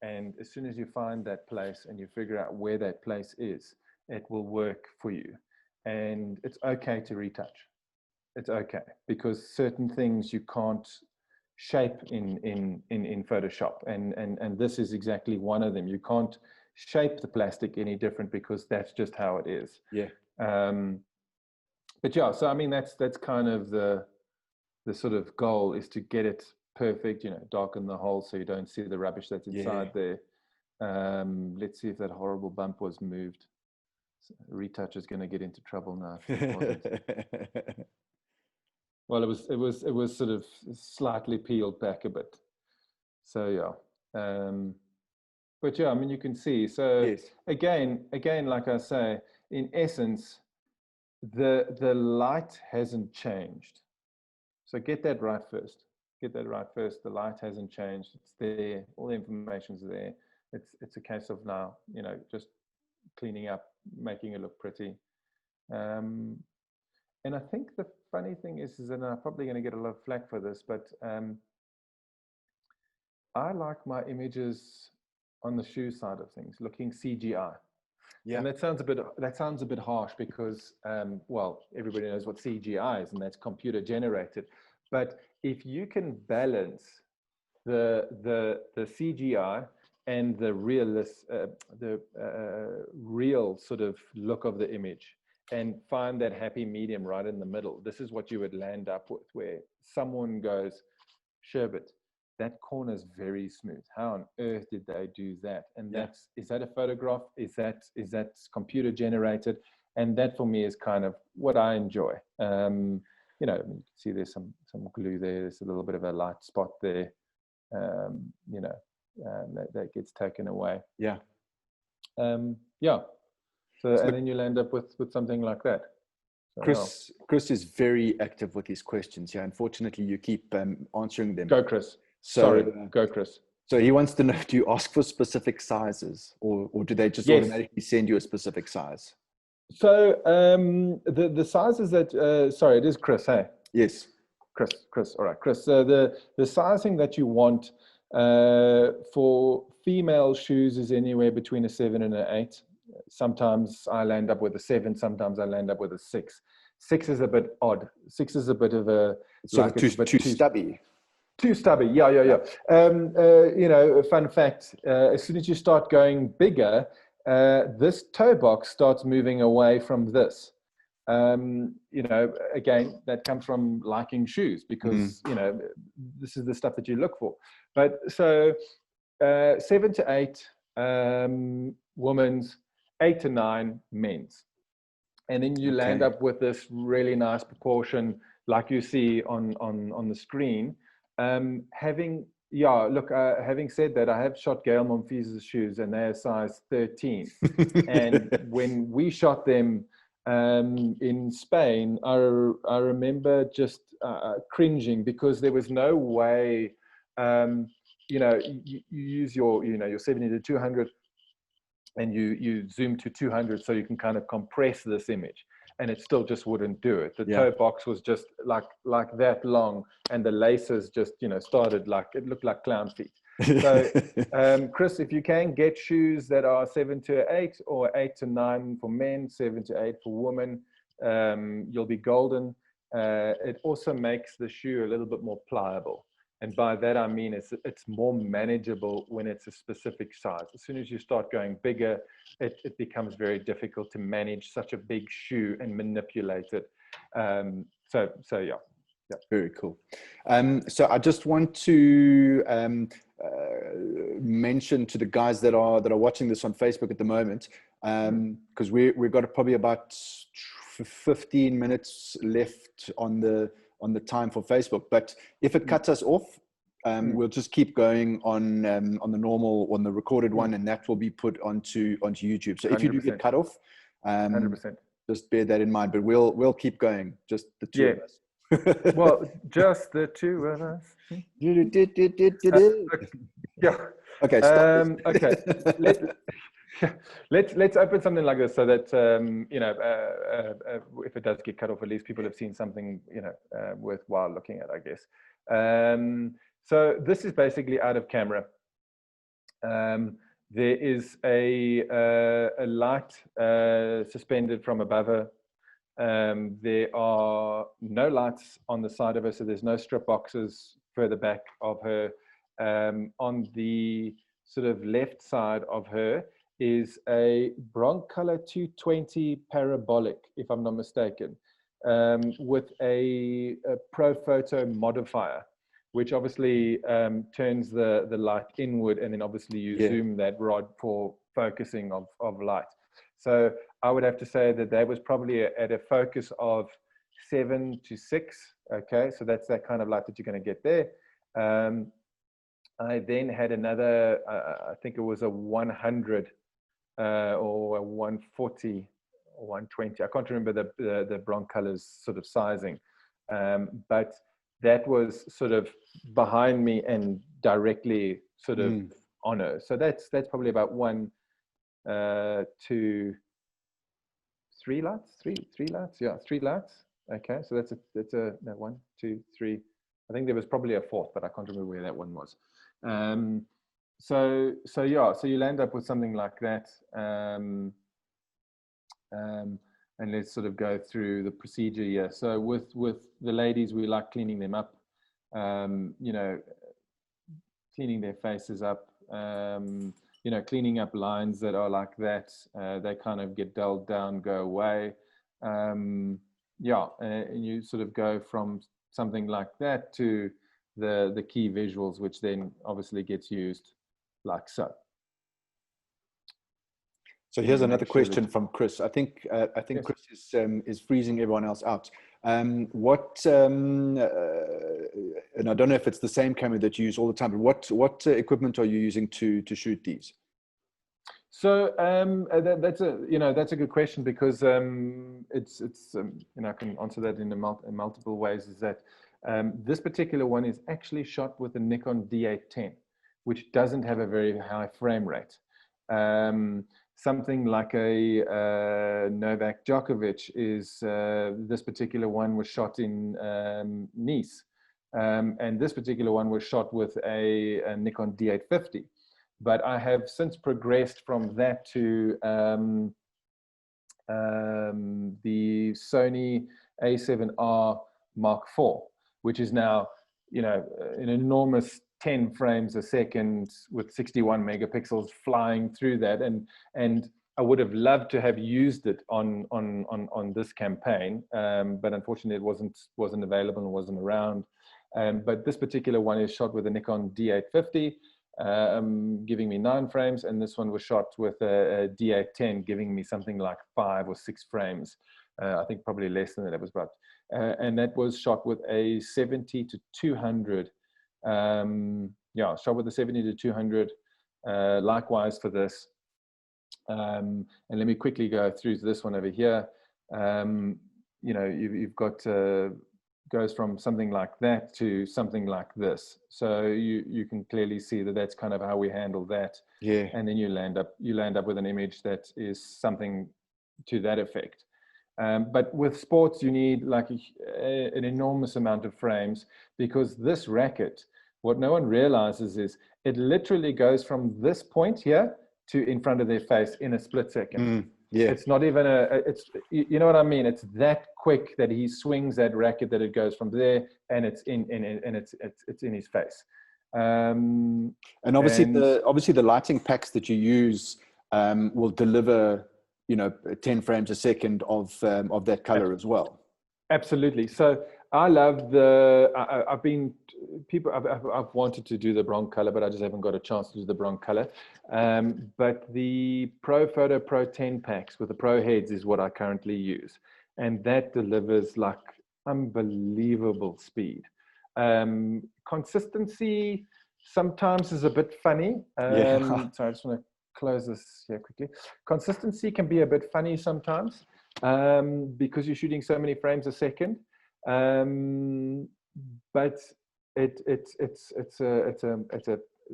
And as soon as you find that place and you figure out where that place is, it will work for you. And it's okay to retouch. It's okay, because certain things you can't shape in Photoshop. And this is exactly one of them. You can't shape the plastic any different, because that's just how it is. Yeah. But yeah, so I mean, that's kind of the sort of goal, is to get it perfect, you know, darken the hole so you don't see the rubbish that's inside there. Let's see if that horrible bump was moved. Retouch is going to get into trouble now. Well, it was sort of slightly peeled back a bit. So yeah, but yeah, I mean, you can see. So again, like I say, in essence, the light hasn't changed. So get that right first. Get that right first. The light hasn't changed. It's there. All the information's there. It's a case of now, you know, just cleaning up, making it look pretty. And I think the funny thing is that I'm probably going to get a lot of flack for this, but I like my images on the shoe side of things looking CGI. Yeah. And that sounds a bit harsh, because well, everybody knows what CGI is, and that's computer generated. But if you can balance the CGI and the real sort of look of the image, and find that happy medium right in the middle, this is what you would land up with, where someone goes, Sherbet, that corner is very smooth. How on earth did they do that? And is that a photograph? Is that computer generated? And that for me is kind of what I enjoy. You know, you can see there's some glue there. There's a little bit of a light spot there. You know, that gets taken away. Yeah. Yeah. So and then you'll end up with something like that. So, Chris is very active with his questions. Yeah, unfortunately, you keep answering them. Go, Chris. So, sorry, go, Chris. So he wants to know: do you ask for specific sizes, or do they just automatically send you a specific size? So the sizes that sorry, it is Chris. Hey. Yes. Chris. All right, Chris. So the sizing that you want for female shoes is anywhere between a 7 and an 8. Sometimes I land up with a 7. Sometimes I land up with a 6. 6 is a bit odd. 6 is a bit of a too stubby. Too stubby. Yeah. You know, fun fact: as soon as you start going bigger, this toe box starts moving away from this. You know, again, that comes from liking shoes, because you know, this is the stuff that you look for. But so 7 to 8 women's, 8 to 9 men's. And then you land up with this really nice proportion, like you see on the screen. Having said that, I have shot Gail Monfils' shoes, and they're size 13. And when we shot them in Spain, I remember just cringing, because there was no way, you use your 70 to 200, and you zoom to 200 so you can kind of compress this image, and it still just wouldn't do it. The toe box was just like that long, and the laces just started like, it looked like clown feet. So Chris, if you can get shoes that are 7 to 8 or 8 to 9 for men, 7 to 8 for women, you'll be golden. It also makes the shoe a little bit more pliable. And by that, I mean, it's more manageable when it's a specific size. As soon as you start going bigger, it becomes very difficult to manage such a big shoe and manipulate it. So yeah. Very cool. So I just want to mention to the guys that are watching this on Facebook at the moment, because we've got probably about 15 minutes left on the time for Facebook, but if it cuts us off, we'll just keep going on the recorded one, and that will be put onto YouTube. So if you do get cut off, 100%. Just bear that in mind. But we'll keep going, just the two of us. Well, just the two of us. Yeah. Okay. Let's open something like this, so that if it does get cut off, at least people have seen something worthwhile looking at, I guess. So this is basically out of camera. There is a light suspended from above her. There are no lights on the side of her, so there's no strip boxes further back of her. On the sort of left side of her is a Broncolor 220 parabolic, if I'm not mistaken, with a Pro Photo modifier, which obviously turns the light inward, and then obviously you zoom that rod for focusing of light. So I would have to say that was probably at a focus of 7 to 6. Okay, so that's that kind of light that you're going to get there. I then had another, I think it was a 100 or a 140 or 120. I can't remember the Broncolor's sort of sizing, but that was sort of behind me and directly sort of on her. So that's probably about 1, 2, 3 lights, three lights. Yeah, 3 lights. Okay, so that's a no, 1, 2, 3. I think there was probably a 4th, but I can't remember where that one was. So you land up with something like that. And let's sort of go through the procedure here. So with the ladies, we like cleaning them up, cleaning their faces up, cleaning up lines that are like that. They kind of get dulled down, go away. And you sort of go from something like that to the key visuals, which then obviously gets used like so. So here's another question from Chris. I think yes. Chris is freezing everyone else out. And I don't know if it's the same camera that you use all the time, but what equipment are you using to shoot these? So that's a good question, because it's I can answer that in multiple ways. Is that this particular one is actually shot with a Nikon D810, which doesn't have a very high frame rate. Something like a Novak Djokovic is, this particular one was shot in Nice. And this particular one was shot with a Nikon D850. But I have since progressed from that to the Sony A7R Mark IV, which is now, an enormous 10 frames a second with 61 megapixels flying through that, and I would have loved to have used it on this campaign, but unfortunately it wasn't available and wasn't around. But this particular one is shot with a Nikon D850, giving me 9 frames, and this one was shot with a D810, giving me something like 5 or 6 frames. I think probably less than that. It was about, and that was shot with a 70 to 200. Shot with a 70 to 200. Likewise for this. And let me quickly go through to this one over here. You've got goes from something like that to something like this. So you can clearly see that that's kind of how we handle that. Yeah. And then you land up with an image that is something to that effect. But with sports, you need like an enormous amount of frames, because this racket, what no one realizes is it literally goes from this point here to in front of their face in a split second. Yeah. It's not even it's, you know what I mean? It's that quick that he swings that racket that it goes from there and it's in his face. And obviously the lighting packs that you use will deliver, 10 frames a second of that color as well. Absolutely. So I love I've wanted to do the bronze color, but I just haven't got a chance to do the bronze color. But the Pro Photo Pro 10 packs with the Pro heads is what I currently use. And that delivers like unbelievable speed. Consistency sometimes is a bit funny. So I just want to close this here quickly. Consistency can be a bit funny sometimes because you're shooting so many frames a second. But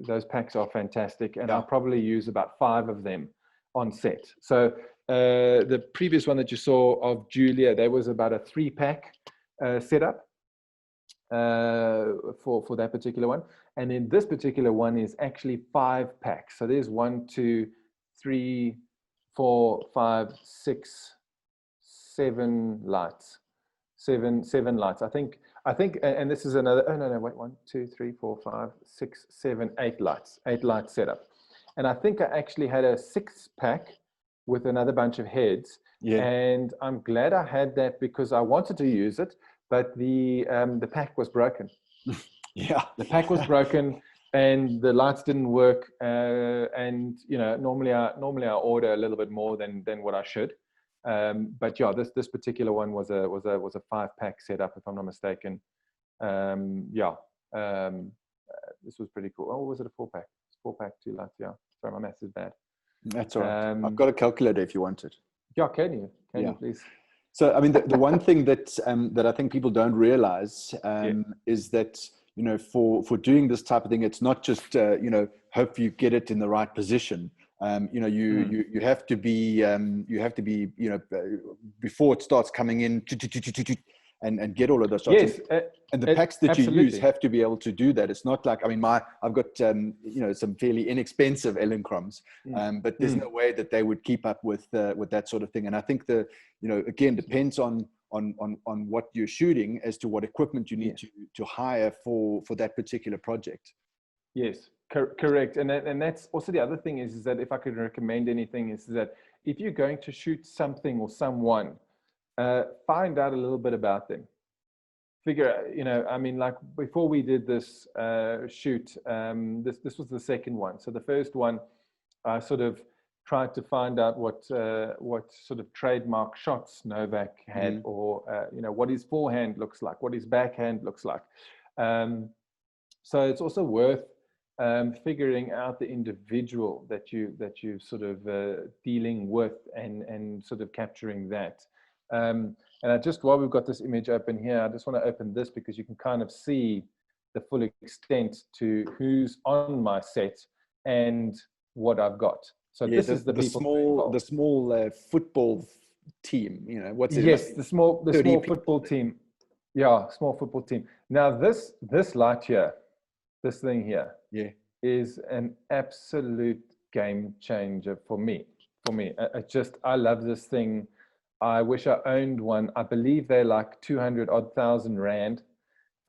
those packs are fantastic, and I'll probably use about 5 of them on set. So the previous one that you saw of Julia, there was about a 3-pack setup for that particular one, and then this particular one is actually 5 packs. So there's 1, 2, 3, 4, 5, 6, 7 lights. Seven lights. I think, and this is another. Oh no, wait. 1, 2, 3, 4, 5, 6, 7, 8 lights. 8 light setup. And I think I actually had a 6-pack with another bunch of heads. Yeah. And I'm glad I had that because I wanted to use it, but the pack was broken. Yeah, the pack was broken, and the lights didn't work. And normally I order a little bit more than what I should. But yeah, this particular one was a 5-pack setup, if I'm not mistaken. This was pretty cool. Oh, was it a 4-pack? 4-pack, 2 lights. Yeah, sorry, my math is bad. That's all right. I've got a calculator if you want it. Yeah, can you please? So, I mean, the one thing that I think people don't realize is that for doing this type of thing, it's not just hope you get it in the right position. You have to be before it starts coming in and get all of those shots. Yes, and the packs that absolutely. you use have to be able to do that. It's not like, I mean, I've got some fairly inexpensive Elinchroms, but there's no way that they would keep up with that sort of thing. And I think again depends on what you're shooting as to what equipment you need to hire for that particular project. Yes. Correct. And that's also the other thing is that if I could recommend anything is that if you're going to shoot something or someone, find out a little bit about them. Figure, I mean, like before we did this shoot, this was the second one. So the first one, I sort of tried to find out what sort of trademark shots Novak had, or what his forehand looks like, what his backhand looks like. So it's also worth figuring out the individual that you sort of dealing with and sort of capturing that. And while we've got this image open here, I just want to open this because you can kind of see the full extent to who's on my set and what I've got. So this is the small football team. What's it? Yes, the small football team. Yeah, small football team. Now this light here, this thing here, is an absolute game changer for me. I love this thing. I wish I owned one. I believe they're like 200,000 rand.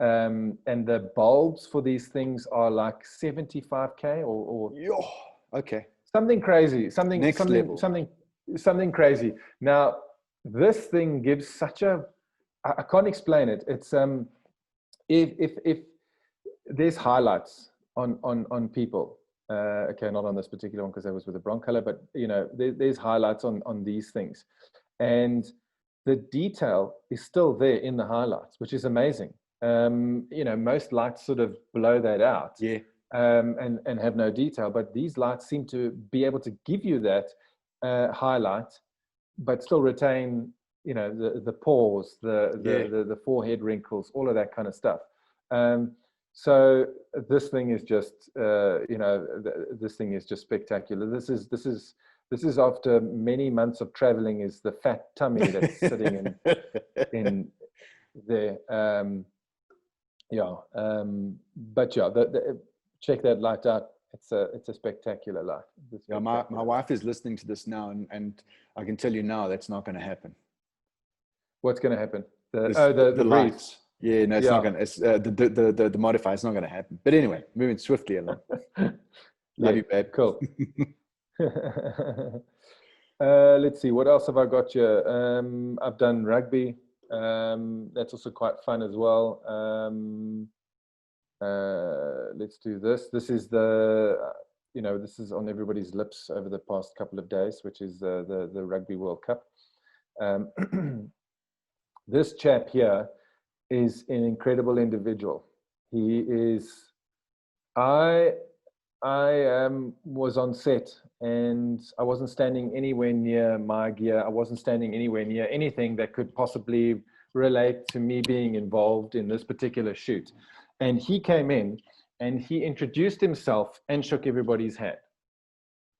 And the bulbs for these things are like 75K or okay. Something crazy. Something crazy. Now, this thing gives such a, I can't explain it. It's if there's highlights on people, Okay, not on this particular one because that was with the bronc color, but there's highlights on these things, and the detail is still there in the highlights, which is amazing. Most lights sort of blow that out, and have no detail, but these lights seem to be able to give you that highlight, but still retain, the pores, the forehead wrinkles, all of that kind of stuff. So this thing is just, this thing is just spectacular. This is after many months of traveling, is the fat tummy that's sitting in there. But check that light out. It's a spectacular light. Yeah, my wife is listening to this now, and I can tell you now that's not going to happen. What's going to happen? The lights. Yeah, no, it's not going to. It's the modifier. It's not going to happen. But anyway, moving swiftly along. Love you, babe. Cool. Let's see. What else have I got here? I've done rugby. That's also quite fun as well. Let's do this. This is this is on everybody's lips over the past couple of days, which is the Rugby World Cup. This chap here is an incredible individual. He is. I was on set and I wasn't standing anywhere near my gear. I wasn't standing anywhere near anything that could possibly relate to me being involved in this particular shoot. And he came in and he introduced himself and shook everybody's hand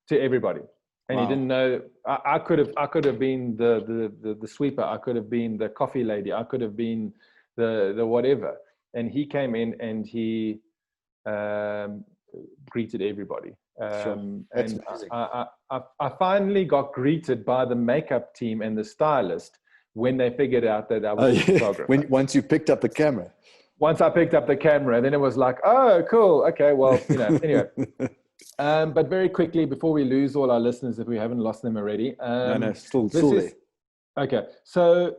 to everybody. And He didn't know. I could have been the sweeper. I could have been the coffee lady. I could have been the whatever. And he came in and he greeted everybody. And I finally got greeted by the makeup team and the stylist when they figured out that I was a photographer. Once you picked up the camera. Once I picked up the camera, then it was like, oh, cool. Okay, well, anyway. But very quickly, before we lose all our listeners, if we haven't lost them already. Still there. Okay, so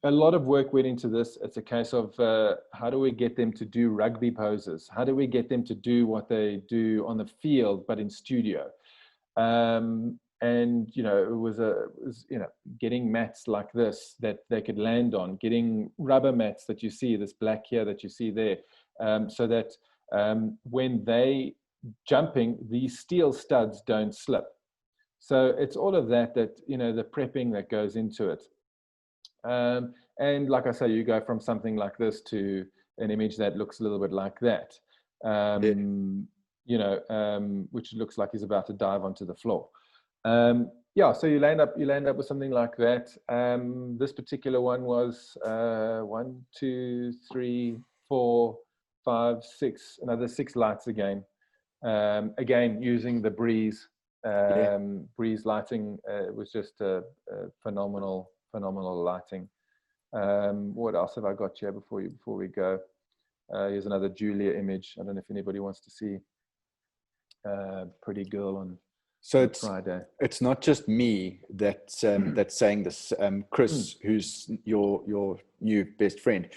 a lot of work went into this. It's a case of how do we get them to do rugby poses? How do we get them to do what they do on the field, but in studio? And it was getting mats like this that they could land on, getting rubber mats that you see, this black here that you see there, so that when they jumping, these steel studs don't slip. So it's all of that the prepping that goes into it. And like I say, you go from something like this to an image that looks a little bit like that, which looks like he's about to dive onto the floor. So you land up with something like that. This particular one was 1, 2, 3, 4, 5, 6, another 6 lights again. Again, using the breeze lighting. It was just a phenomenal lighting. What else have I got here before we go? Here's another Julia image. I don't know if anybody wants to see pretty girl on Friday. It's not just me that's saying this. Chris, who's your new best friend,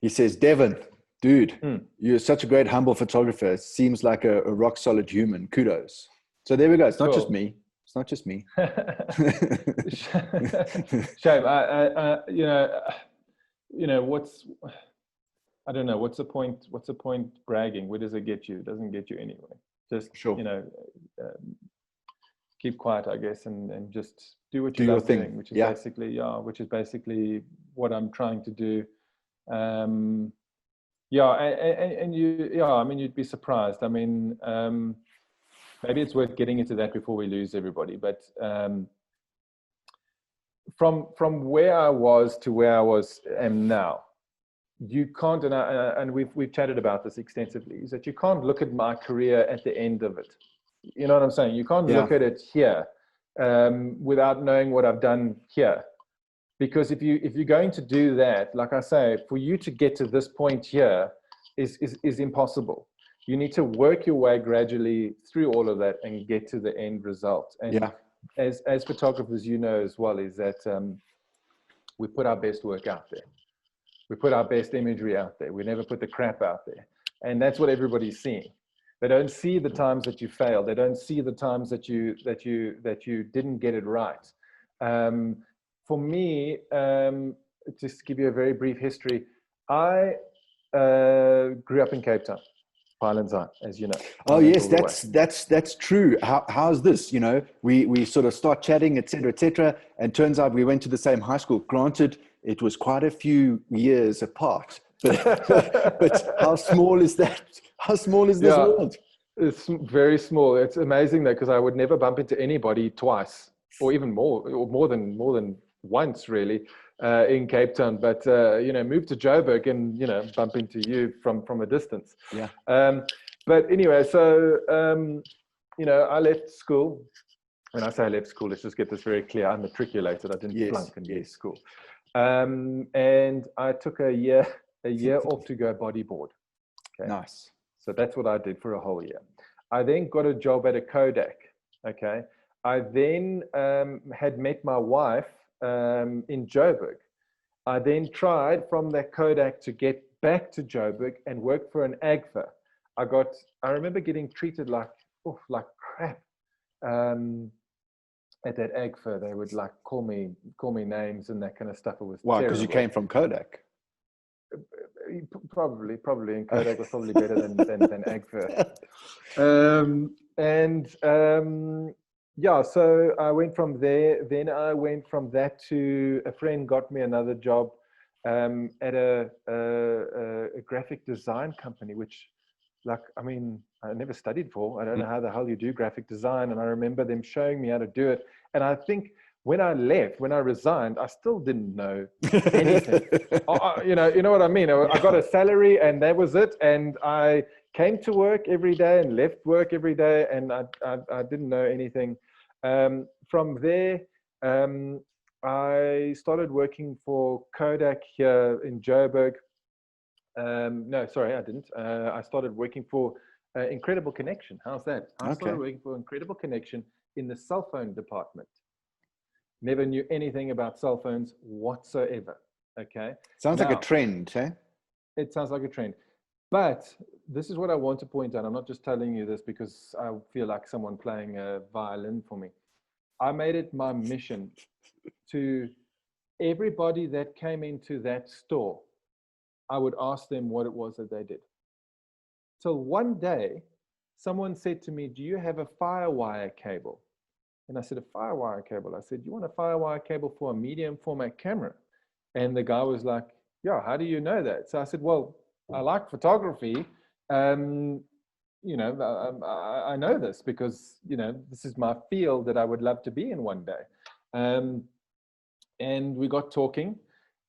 he says, Devon, dude, you're such a great, humble photographer. It seems like a rock solid human. Kudos. So there we go. It's not just me. It's not just me. Shame. I don't know. What's the point? What's the point bragging? Where does it get you? It doesn't get you anywhere. Just, keep quiet, I guess, and just do what you love doing, which is basically what I'm trying to do. You'd be surprised. I mean, maybe it's worth getting into that before we lose everybody. But from where I was to where I am now, you can't, and we've chatted about this extensively, is that you can't look at my career at the end of it. You know what I'm saying? You can't look at it here without knowing what I've done here. Because if you're going to do that, like I say, for you to get to this point here is impossible. You need to work your way gradually through all of that and get to the end result. And as photographers, as well, is that we put our best work out there. We put our best imagery out there. We never put the crap out there. And that's what everybody's seeing. They don't see the times that you failed. They don't see the times that you didn't get it right. For me, just to give you a very brief history, I grew up in Cape Town, Highlands Eye, as you know. Oh yes, that's true. How's this? You know, we sort of start chatting, etc., and turns out we went to the same high school. Granted, it was quite a few years apart, but how small is that? How small is this world? It's very small. It's amazing though, because I would never bump into anybody twice, or even more than once, really, in Cape Town. But you know, moved to Joburg and bump into you from a distance. Yeah. But anyway, so I left school. When I say I left school, let's just get this very clear. I matriculated. I didn't flunk and leave school. And I took a year off to go bodyboard. Okay. Nice. So that's what I did for a whole year. I then got a job at a Kodak. Okay. I then had met my wife in Joburg. I then tried from that Kodak to get back to Joburg and work for an AGFA. I remember getting treated like crap. At that AGFA, they would like call me names and that kind of stuff. It was why? Because you came from Kodak. Probably, and Kodak was probably better than AGFA. So I went from there. Then I went from that to a friend got me another job at a graphic design company, which, I never studied for. I don't know how the hell you do graphic design. And I remember them showing me how to do it. And I think when I resigned, I still didn't know anything. You know what I mean? I got a salary and that was it. And I came to work every day and left work every day. And I didn't know anything. From there, I started working for Kodak here in Joburg. No, sorry, I didn't. I started working for Incredible Connection. How's that? I started working for Incredible Connection in the cell phone department. Never knew anything about cell phones whatsoever. Okay. Sounds like a trend, eh? It sounds like a trend. But this is what I want to point out. I'm not just telling you this because I feel like someone playing a violin for me. I made it my mission to everybody that came into that store, I would ask them what it was that they did. So one day, someone said to me, "Do you have a firewire cable?" And I said, "A firewire cable?" I said, "You want a firewire cable for a medium format camera?" And the guy was like, "Yeah, how do you know that?" So I said, "Well, I like photography. I know this because, this is my field that I would love to be in one day." And we got talking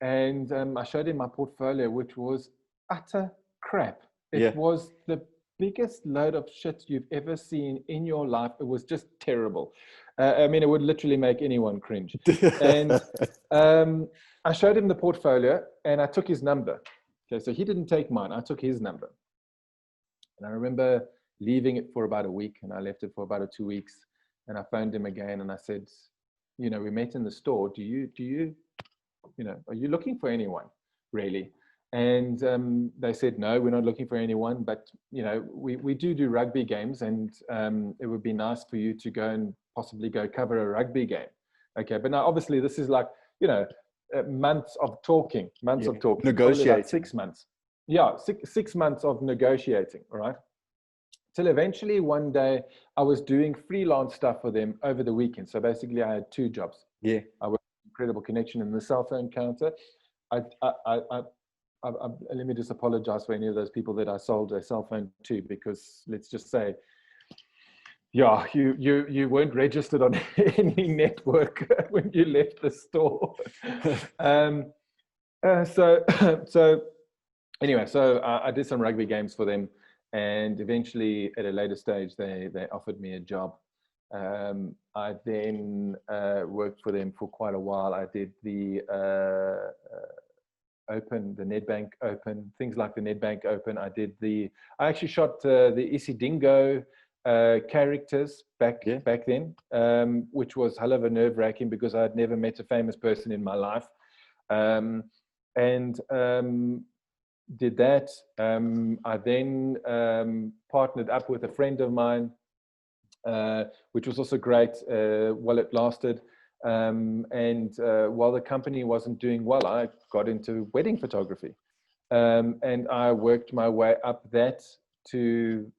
and I showed him my portfolio, which was utter crap. It was the biggest load of shit you've ever seen in your life. It was just terrible. It would literally make anyone cringe. And I showed him the portfolio and I took his number. Okay, so he didn't take mine. I took his number. And I remember leaving it for about a week, and I left it for about 2 weeks. And I phoned him again and I said, we met in the store. Are you looking for anyone, really? And they said, "No, we're not looking for anyone, but we do rugby games, and it would be nice for you to go and possibly go cover a rugby game." Okay, but now obviously this is like months of talking, negotiating, like 6 months. Yeah, 6 months of negotiating. All right. Till eventually one day I was doing freelance stuff for them over the weekend. So basically I had 2 jobs. Yeah, I worked at Incredible Connection in the cell phone counter. Let me just apologize for any of those people that I sold a cell phone to, because let's just say, you weren't registered on any network when you left the store. Anyway, I did some rugby games for them, and eventually at a later stage they offered me a job. I then worked for them for quite a while. I did the Open, the Nedbank Open, things like the Nedbank Open. I actually shot the Isidingo characters back then, which was hell of a nerve-wracking because I had never met a famous person in my life. did that. I then partnered up with a friend of mine, which was also great while it lasted. And while the company wasn't doing well, I got into wedding photography. And I worked my way up that to,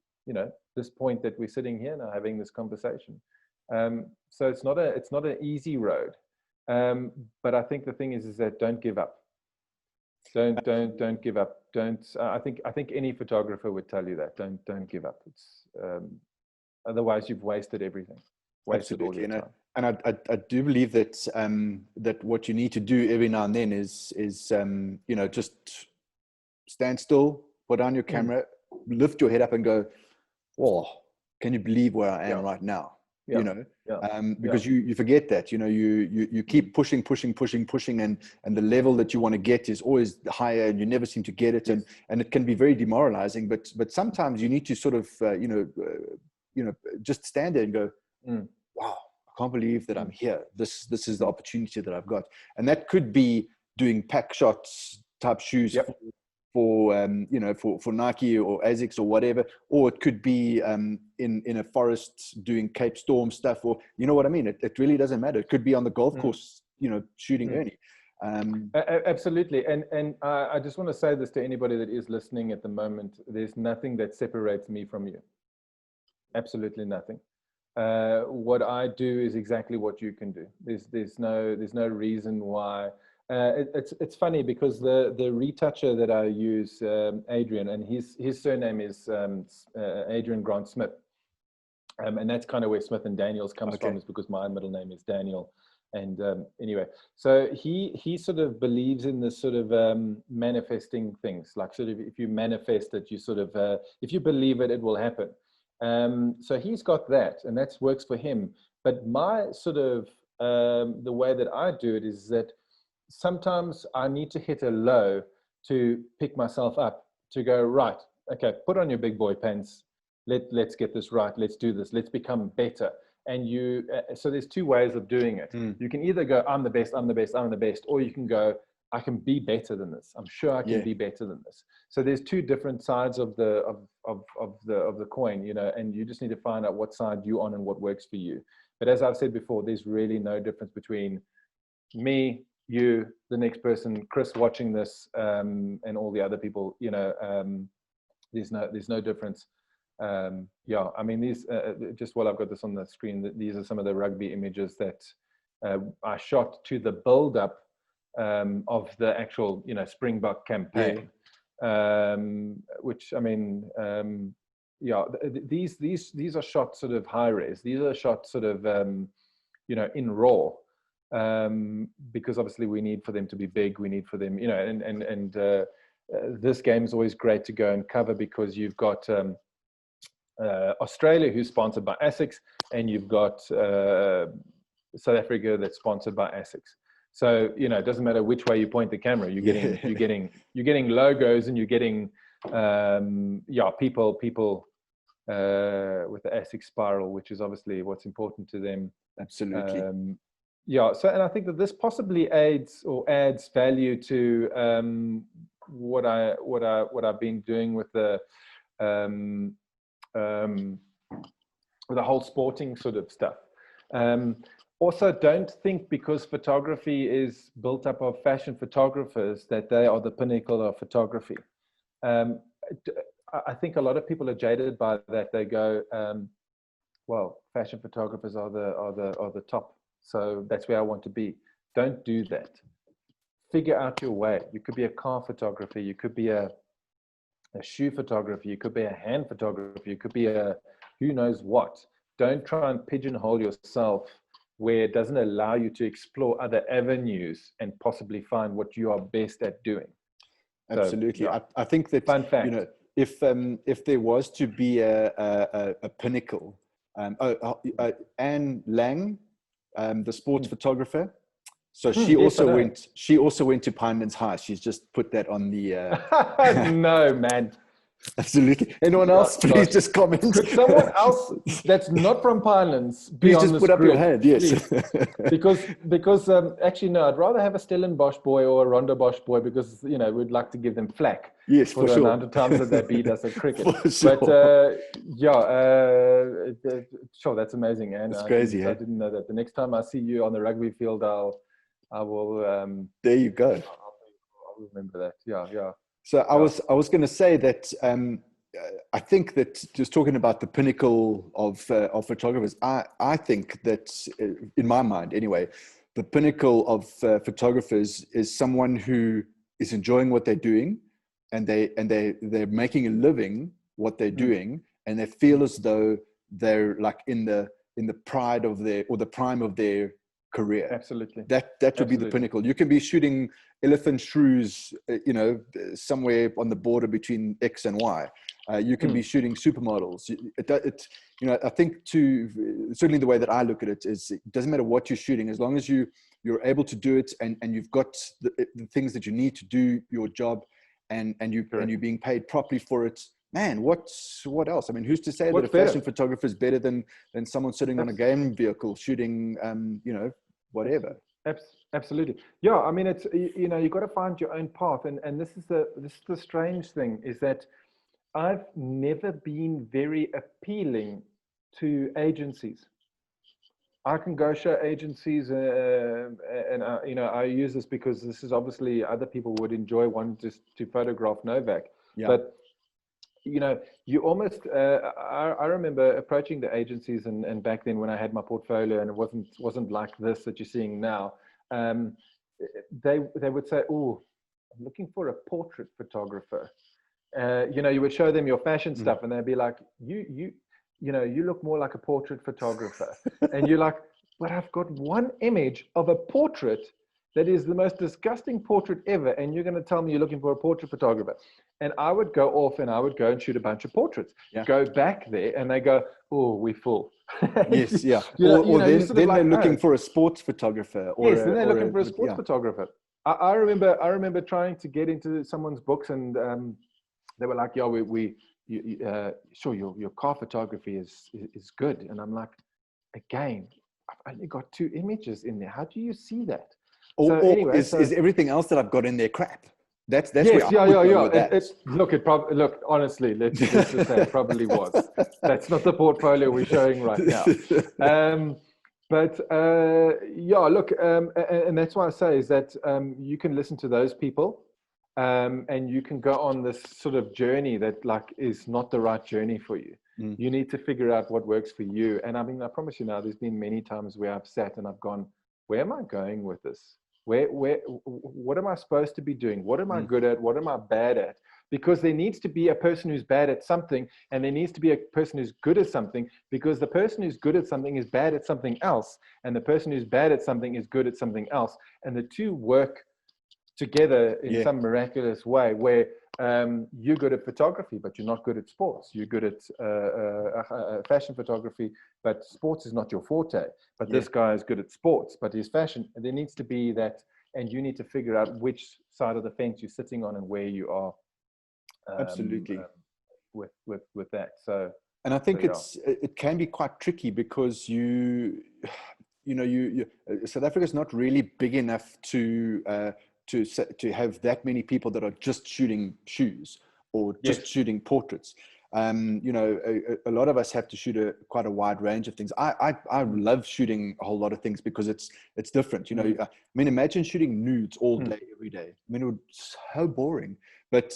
this point that we're sitting here now having this conversation. So it's not an easy road. But I think the thing is that don't give up. Don't give up. I think any photographer would tell you that. Don't give up. It's otherwise you've wasted everything. Wasted all your time. And I do believe that that what you need to do every now and then is just stand still, put down your camera, lift your head up and go, "Whoa, can you believe where I am right now?" Because you forget that, you keep pushing, and the level that you want to get is always higher, and you never seem to get it, and it can be very demoralizing. But sometimes you need to sort of just stand there and go, "Wow, I can't believe that I'm here. This is the opportunity that I've got." And that could be doing pack shots type shoes for Nike or ASICS or whatever, or it could be in a forest doing Cape Storm stuff, or you know what I mean. It really doesn't matter. It could be on the golf course, shooting Ernie. Absolutely. And I just want to say this to anybody that is listening at the moment. There's nothing that separates me from you. Absolutely nothing. What I do is exactly what you can do. There's no reason why. It's funny because the retoucher that I use, Adrian, and his surname is Adrian Grant Smith, and that's kind of where Smith and Daniels comes from, is because my middle name is Daniel. And anyway, so he sort of believes in this sort of manifesting things, like sort of if you manifest it, you sort of if you believe it, it will happen. So he's got that, and that works for him. But my sort of the way that I do it is that sometimes I need to hit a low to pick myself up, to go, right, okay, put on your big boy pants. Let's get this right. Let's do this. Let's become better. And so there's two ways of doing it. You can either go, I'm the best, or you can go, I can be better than this. I'm sure I can be better than this. So there's two different sides of the coin, and you just need to find out what side you're on and what works for you. But as I've said before, there's really no difference between me, you, the next person, Chris watching this, and all the other people. There's no difference. I mean, these just while I've got this on the screen, these are some of the rugby images that I shot to the build up of the actual Springbok campaign, which I mean, these are shot sort of high res. These are shot sort of in RAW. Because obviously we need for them to be big, we need for them, this game is always great to go and cover because you've got Australia, who's sponsored by ASICS, and you've got South Africa that's sponsored by ASICS. So it doesn't matter which way you point the camera, you're getting logos, and you're getting people with the ASICS spiral, which is obviously what's important to them. Absolutely. So, and I think that this possibly aids or adds value to what I've been doing with the whole sporting sort of stuff. Also, don't think because photography is built up of fashion photographers that they are the pinnacle of photography. I think a lot of people are jaded by that. They go, well, fashion photographers are the top. So that's where I want to be. Don't do that. Figure out your way. You could be a car photographer. You could be a shoe photographer. You could be a hand photographer. You could be a who knows what. Don't try and pigeonhole yourself where it doesn't allow you to explore other avenues and possibly find what you are best at doing. Absolutely. So, I think that, fun fact. If there was to be a pinnacle, Anne Lang, the sports photographer. So she also went to Pinelands High. She's just put that on the. No, man. Absolutely. Anyone else? Please just comment. Could someone else that's not from Pinelands be Please on just this put up grid, your hand. Yes. Because actually no, I'd rather have a Stellenbosch boy or a Rondebosch boy, because we'd like to give them flack. Yes, for the sure. amount of times that they beat us at cricket. For sure. But sure, that's amazing, and it's crazy. I didn't know that. The next time I see you on the rugby field, I will. There you go. I'll remember that. Yeah. So I was going to say that I think that, just talking about the pinnacle of photographers, I think that, in my mind anyway, the pinnacle of photographers is someone who is enjoying what they're doing, and they're making a living what they're doing, and they feel as though they're like in the pride of the prime of their career. Absolutely. That would be the pinnacle. You can be shooting elephant shrews, somewhere on the border between X and Y. You can be shooting supermodels. I think certainly the way that I look at it is, it doesn't matter what you're shooting, as long as you're able to do it, and you've got the things that you need to do your job, and you're being paid properly for it. Man, what else? I mean, who's to say that a fashion photographer is better than someone sitting on a game vehicle shooting, whatever? Absolutely. Yeah. I mean, it's, you've got to find your own path. And this is the strange thing, is that I've never been very appealing to agencies. I can go show agencies, and I use this because this is obviously other people would enjoy wanting to photograph Novak. Yeah. But you almost, I remember approaching the agencies, and back then when I had my portfolio, and it wasn't like this that you're seeing now, they would say, "Oh, I'm looking for a portrait photographer." You would show them your fashion stuff, and they'd be like, you look more like a portrait photographer. And you're like, but I've got one image of a portrait that is the most disgusting portrait ever, and you're going to tell me you're looking for a portrait photographer. And I would go off and I would go and shoot a bunch of portraits. Yeah. Go back there, and they go, "Oh, we're full." Yes, yeah. Or then they're looking for a sports photographer. Yes, then they're looking for a sports photographer. I remember trying to get into someone's books, and they were like, "Yeah, sure, your car photography is good." And I'm like, again, I've only got 2 images in there. How do you see that? Is everything else that I've got in there crap? That's yes, yeah. Look, honestly, let's just say it probably was. That's not the portfolio we're showing right now. Look, and that's why I say is that you can listen to those people, and you can go on this sort of journey that is not the right journey for you. You need to figure out what works for you. And I mean, I promise you now, there's been many times where I've sat and I've gone, where am I going with this? What am I supposed to be doing? What am I good at? What am I bad at? Because there needs to be a person who's bad at something, and there needs to be a person who's good at something, because the person who's good at something is bad at something else, and the person who's bad at something is good at something else. And the two work together in some miraculous way, where you're good at photography, but you're not good at sports. You're good at fashion photography, but sports is not your forte. But this guy is good at sports, but his fashion. There needs to be that, and you need to figure out which side of the fence you're sitting on and where you are. Absolutely. With that. So. And I think it can be quite tricky, because you South Africa is not really big enough to have that many people that are just shooting shoes or just shooting portraits. A lot of us have to shoot quite a wide range of things. I love shooting a whole lot of things because it's different. I mean, imagine shooting nudes all day, every day. I mean, it would be so boring. But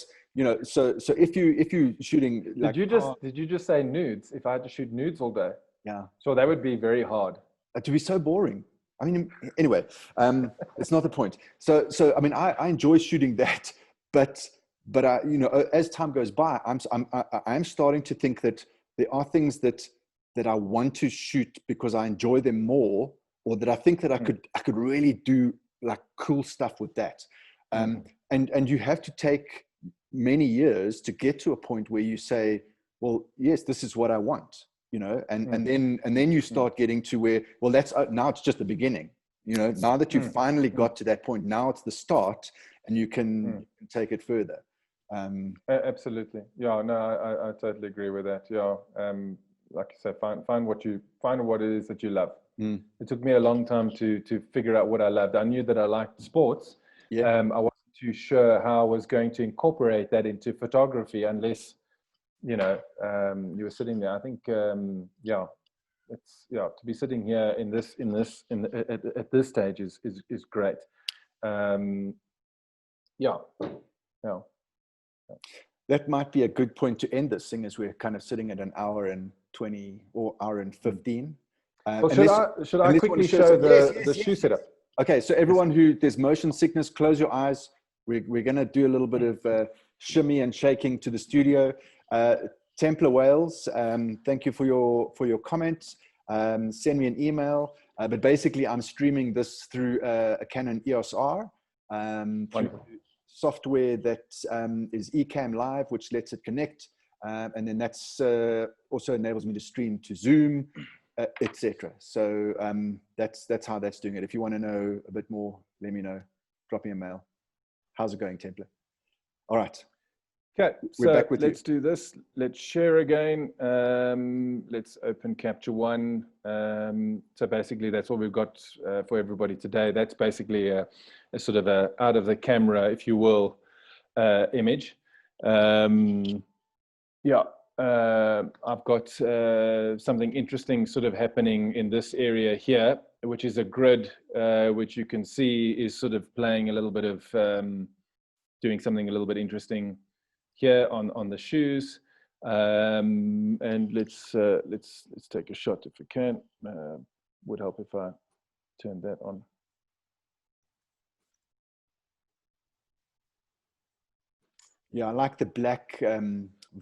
so if you shooting, did you just say nudes? If I had to shoot nudes all day, so that would be very hard. To be so boring. I mean, anyway, it's not the point. So I mean, I enjoy shooting that, but as time goes by, I'm starting to think that there are things that I want to shoot because I enjoy them more, or that I think that I could really do like cool stuff with that. And you have to take many years to get to a point where you say, well, yes, this is what I want. And then you start getting to where, well, now it's just the beginning, now that you've finally got to that point, now it's the start, and you can take it further. Absolutely. Yeah, no, I totally agree with that. Yeah. Like you said, find what it is that you love. It took me a long time to figure out what I loved. I knew that I liked sports. Yeah. I wasn't too sure how I was going to incorporate that into photography unless, you know, you were sitting there. I think, yeah, it's, yeah, to be sitting here at this stage is great. Yeah. That might be a good point to end this thing, as we're kind of sitting at an hour and 20 or hour and 15. Well, should I quickly show the shoe setup? Okay, so everyone who there's motion sickness, close your eyes. We're going to do a little bit of shimmy and shaking to the studio. Templar Wales, thank you for your comments. Send me an email. But basically, I'm streaming this through a Canon EOS R. Software that is Ecamm Live, which lets it connect, and then that's also enables me to stream to Zoom, etc. So that's how that's doing it. If you want to know a bit more, let me know. Drop me a mail. How's it going, Templar? All right. Okay, so let's do this. Let's share again. Let's open Capture One. So basically, that's all we've got for everybody today. That's basically a sort of a out of the camera, if you will, image. Yeah, I've got something interesting sort of happening in this area here, which is a grid, which you can see is sort of playing a little bit of doing something a little bit interesting here on the shoes, and let's take a shot if we can. Would help if I turn that on. Yeah, I like the black.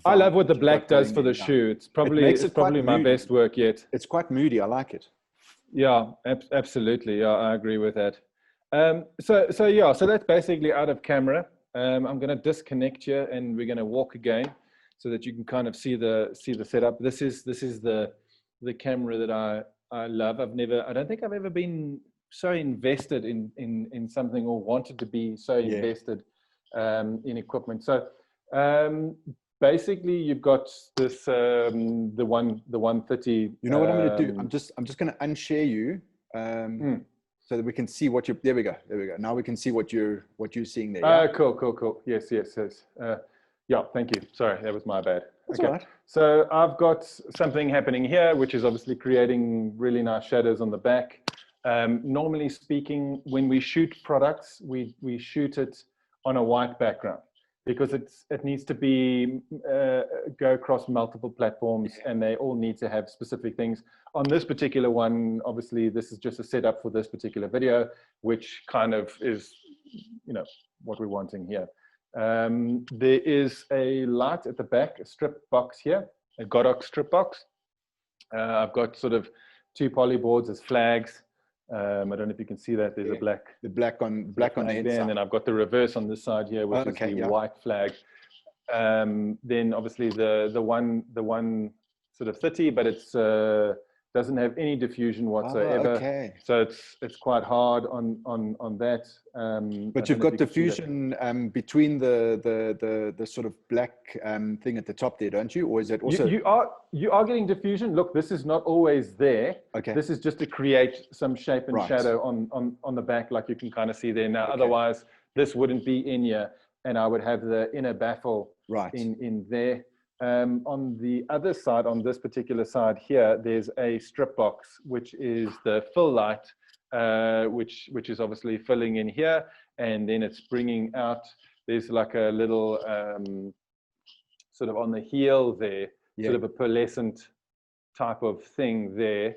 I love what the black does for the shoe. It's probably my best work yet. It's quite moody. I like it. Yeah, absolutely. Yeah, I agree with that. So yeah, so that's basically out of camera. I'm going to disconnect here, and we're going to walk again, so that you can kind of see the setup. This is the camera that I love. I don't think I've ever been so invested in something, or wanted to be so invested in equipment. So basically, you've got this the 130. You know what I'm going to do? I'm just going to unshare you. So that we can see what there we go. Now we can see what you're seeing there. Yeah? Cool. Yes. Yeah, thank you. Sorry, that was my bad. That's all right. So I've got something happening here, which is obviously creating really nice shadows on the back. Normally speaking, when we shoot products, we shoot it on a white background, because it needs to be go across multiple platforms, and they all need to have specific things. On this particular one, obviously, this is just a setup for this particular video, which kind of is, what we're wanting here. There is a light at the back, a strip box here, a Godox strip box. I've got sort of 2 poly boards as flags. I don't know if you can see that. There's the black on the inside, and then I've got the reverse on this side here, which is the white flag. Then obviously the one sort of 30, but it's doesn't have any diffusion whatsoever. So it's quite hard on that. But you've got diffusion between the sort of black thing at the top there, don't you? Or is it also you are getting diffusion? Look, this is not always there. Okay. This is just to create some shape and shadow on the back, like you can kind of see there now. Otherwise, this wouldn't be in here, and I would have the inner baffle in there. On the other side, on this particular side here, there's a strip box, which is the fill light, which is obviously filling in here, and then it's bringing out. There's like a little sort of on the heel there, sort of a pearlescent type of thing there,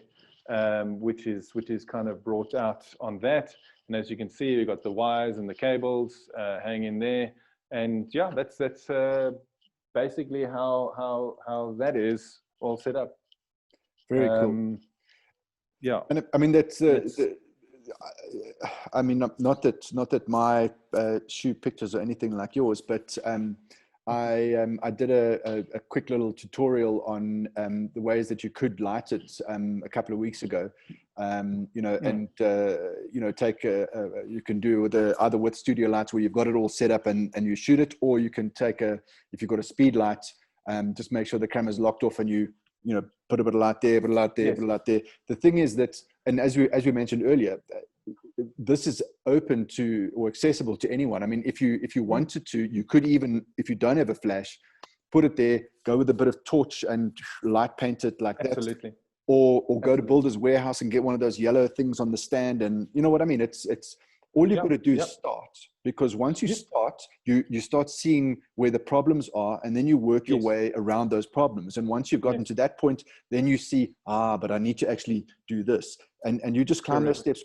which is kind of brought out on that. And as you can see, we've got the wires and the cables hanging there, and yeah, that's basically how that is all set up. Very cool. Yeah, and I mean that's I mean not that my shoe pictures are anything like yours, but I did a quick little tutorial on the ways that you could light it a couple of weeks ago, you know, and, you know, take you can do either with studio lights where you've got it all set up and you shoot it, or you can take if you've got a speed light, just make sure the camera's locked off and you know, put a bit of light there, put a light there, Yes. put a light there. The thing is that, and as we mentioned earlier, this is open to or accessible to anyone. I mean, if you wanted to, you could even, if you don't have a flash, put it there, go with a bit of torch and light paint it like that. Absolutely. Or go to Builder's Warehouse and get one of those yellow things on the stand. And you know what I mean? It's all you've got to do is start, because once you start, you start seeing where the problems are, and then you work your way around those problems. And once you've gotten to that point, then you see, but I need to actually do this. And you just climb those steps,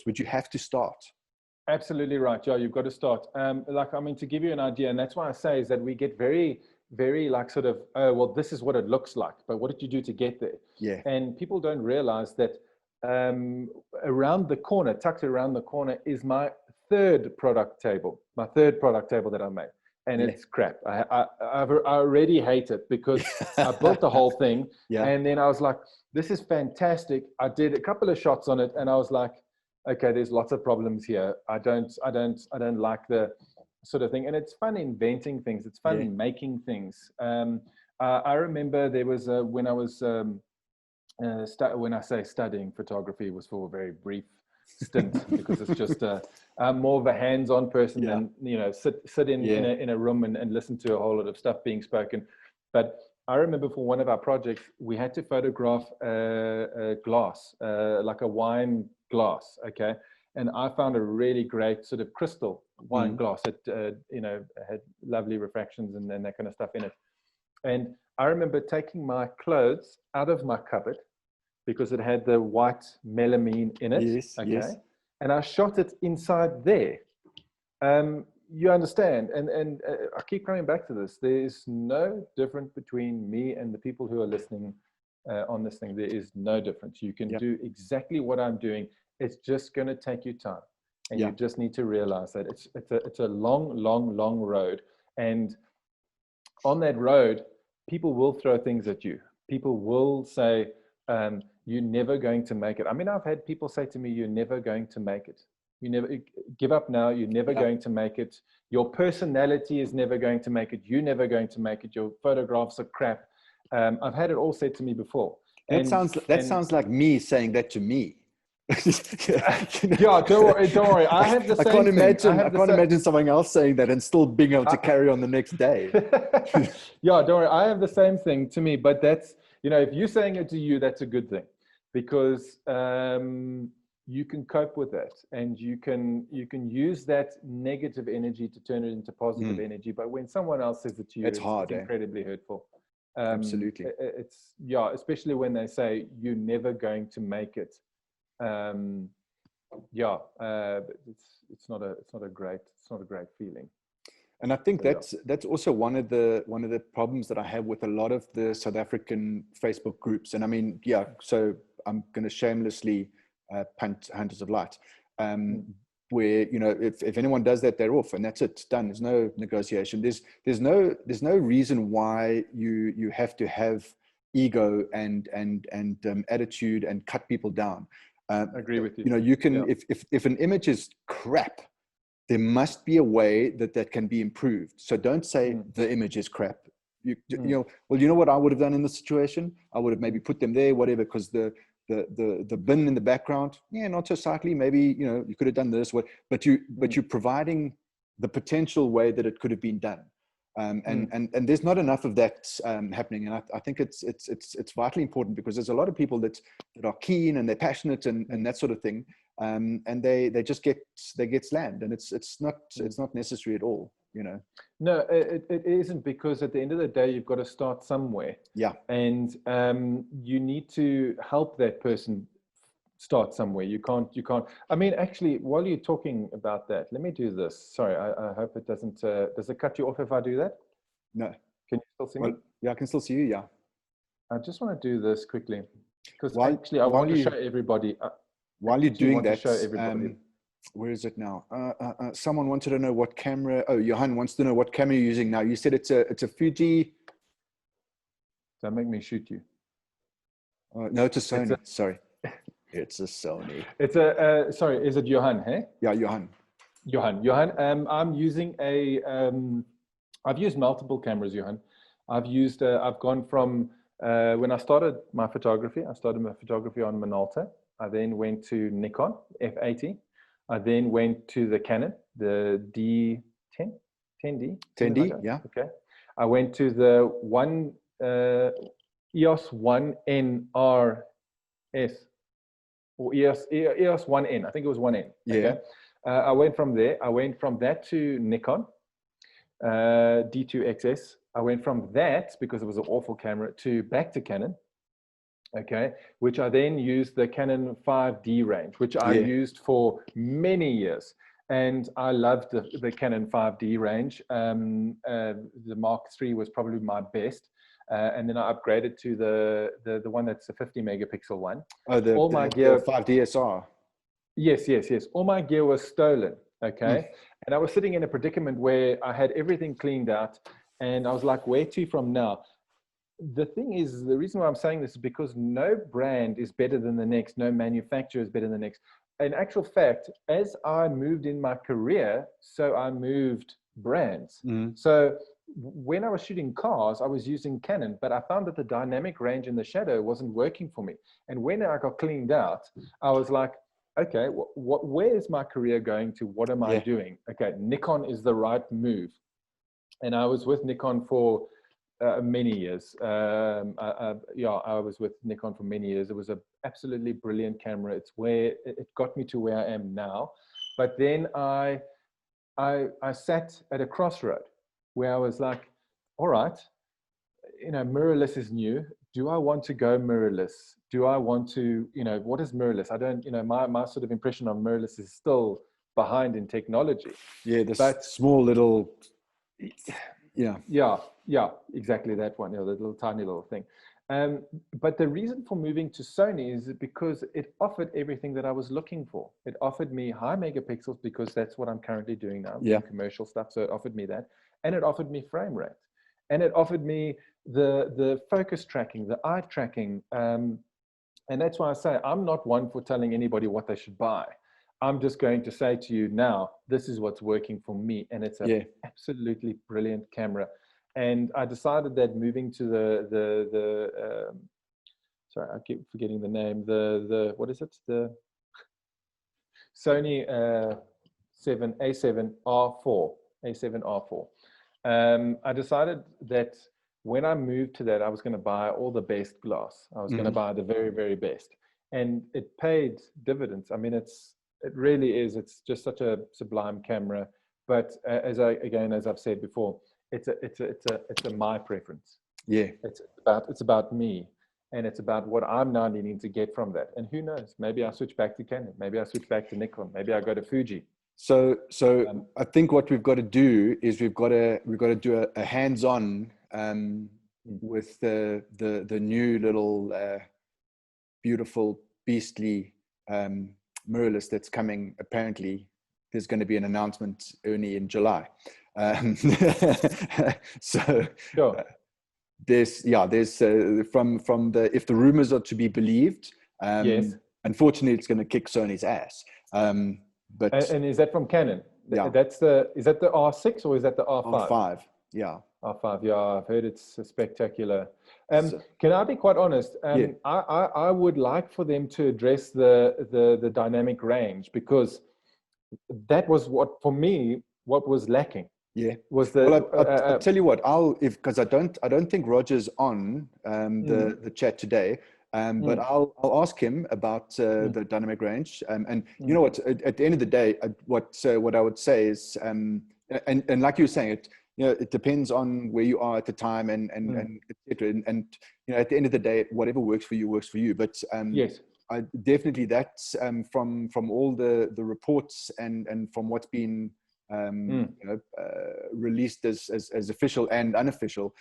but you have to start. Absolutely right. Yeah, you've got to start. Like, I mean, to give you an idea, and that's why I say is that we get very like sort of, oh, well, this is what it looks like, but what did you do to get there? Yeah. And people don't realize that around the corner, tucked around the corner, is my third product table that I made. And it's crap. I already hate it because I built the whole thing. And then I was like, this is fantastic. I did a couple of shots on it and I was like, okay, there's lots of problems here. I don't like the sort of thing. And it's fun inventing things. It's fun making things. I remember there was when I was when I say studying photography, it was for a very brief stint because it's just I'm more of a hands-on person than, you know, sit in a room and listen to a whole lot of stuff being spoken. But I remember for one of our projects, we had to photograph a glass, like a wine glass, okay? And I found a really great sort of crystal wine glass. It, you know, had lovely refractions and that kind of stuff in it. And I remember taking my clothes out of my cupboard because it had the white melamine in it, and I shot it inside there. You understand, and I keep coming back to this. There is no difference between me and the people who are listening on this thing. There is no difference. You can do exactly what I'm doing. It's just going to take you time, and you just need to realize that it's a long road. And on that road, people will throw things at you. People will say, you're never going to make it. I mean, I've had people say to me, you're never going to make it. You never give up now. You're never going to make it. Your personality is never going to make it. You're never going to make it. Your photographs are crap. I've had it all said to me before. That sounds like me saying that to me. Yeah, don't worry. I have the same thing. I can't imagine someone else saying that and still being able to carry on the next day. Yeah, don't worry. I have the same thing to me, but that's, you know, if you're saying it to you, that's a good thing, because you can cope with that, and you can use that negative energy to turn it into positive energy. But when someone else says it to you, it's hard, incredibly hurtful. Absolutely. It's especially when they say you're never going to make it. It's not a great feeling. And I think that's also one of the problems that I have with a lot of the South African Facebook groups. And I mean, so I'm going to shamelessly punt Hunters of Light, where, you know, if anyone does that, they're off, and that's it, done. There's no negotiation. There's no reason why you have to have ego and attitude and cut people down. I agree with you. You know, you can, if an image is crap, there must be a way that can be improved. So don't say the image is crap. You know, well, you know what I would have done in this situation? I would have maybe put them there, whatever, because the bin in the background, not so sightly. Maybe, you know, you could have done this, but you're providing the potential way that it could have been done. And there's not enough of that happening, and I think it's vitally important, because there's a lot of people that are keen and they're passionate and that sort of thing, and they just get slammed, and it's not necessary at all, you know. No, it isn't, because at the end of the day, you've got to start somewhere. And you need to help that person start somewhere. You can't. I mean, actually, while you're talking about that, let me do this. Sorry, I hope it doesn't. Does it cut you off if I do that? No. Can you still see me? Yeah, I can still see you. Yeah. I just want to do this quickly, because actually, I want to show everybody. While you're doing that, show everybody. Where is it now? Someone wanted to know what camera. Oh, Johan wants to know what camera you're using now. You said it's a Fuji. Don't make me shoot you. No, it's a Sony. Sorry. It's a Sony. It's a, sorry, is it Johan, hey? Yeah, Johan. Johan, I'm using I've used multiple cameras, Johan. I've gone from, when I started my photography on Minolta. I then went to Nikon F80. I then went to the Canon, the D10, 10D. 10D, yeah. Okay. I went to the EOS 1N RS, or EOS 1N. I think it was 1N. Yeah. Okay. I went from there. I went from that to Nikon D2XS. I went from that, because it was an awful camera, back to Canon. Okay, which I then used the Canon 5D range, which I used for many years. And I loved the Canon 5D range. The Mark III was probably my best. And then I upgraded to the one that's a 50 megapixel one. Oh, all my gear, 5DSR. Yes. All my gear was stolen. Okay. And I was sitting in a predicament where I had everything cleaned out, and I was like, where to from now? The thing is, the reason why I'm saying this is because no brand is better than the next. No manufacturer is better than the next. In actual fact, as I moved in my career, so I moved brands. So when I was shooting cars, I was using Canon, but I found that the dynamic range in the shadow wasn't working for me. And when I got cleaned out, I was like, okay, where is my career going to? What am I doing? Okay, Nikon is the right move. And I was with Nikon for many years. I was with Nikon for many years. It was an absolutely brilliant camera. It's where it got me to where I am now. But then I sat at a crossroad where I was like, all right, mirrorless is new. Do I want to go mirrorless? Do I want to, what is mirrorless? I don't, my sort of impression on mirrorless is still behind in technology. Yeah, but small little, Yeah, exactly that one, the little tiny little thing. But the reason for moving to Sony is because it offered everything that I was looking for. It offered me high megapixels, because that's what I'm currently doing now, commercial stuff. So it offered me that, and it offered me frame rate, and it offered me the focus tracking, the eye tracking. And that's why I say I'm not one for telling anybody what they should buy. I'm just going to say to you now, this is what's working for me. And it's an absolutely brilliant camera. And I decided that moving to sorry, I keep forgetting the name, what is it? The Sony A7R4. I decided that when I moved to that, I was going to buy all the best glass. I was going to buy the very, very best. And it paid dividends. I mean, it really is. It's just such a sublime camera. But as I've said before, it's a my preference. Yeah. It's about me, and it's about what I'm now needing to get from that. And who knows? Maybe I switch back to Canon. Maybe I switch back to Nikon. Maybe I go to Fuji. So I think what we've got to do is we've got to do a hands-on with the new little beautiful beastly mirrorless that's coming. Apparently there's going to be an announcement only in July. So sure. There's from the, if the rumors are to be believed, yes, unfortunately it's going to kick Sony's ass. But and is that from Canon? Yeah. Is that the R6 or is that the R5? R5, yeah. R5, yeah, I've heard it's spectacular. Can I be quite honest? I would like for them to address the dynamic range, because that was what was lacking. Yeah. Was I'll tell you what, because I don't think Roger's on the chat today. But I'll ask him about the dynamic range. And you know what? At the end of the day, what I would say is, and like you were saying, it depends on where you are at the time, and et cetera. And at the end of the day, whatever works for you works for you. But yes, I definitely, that's from all the reports and from what's been released as official and unofficial.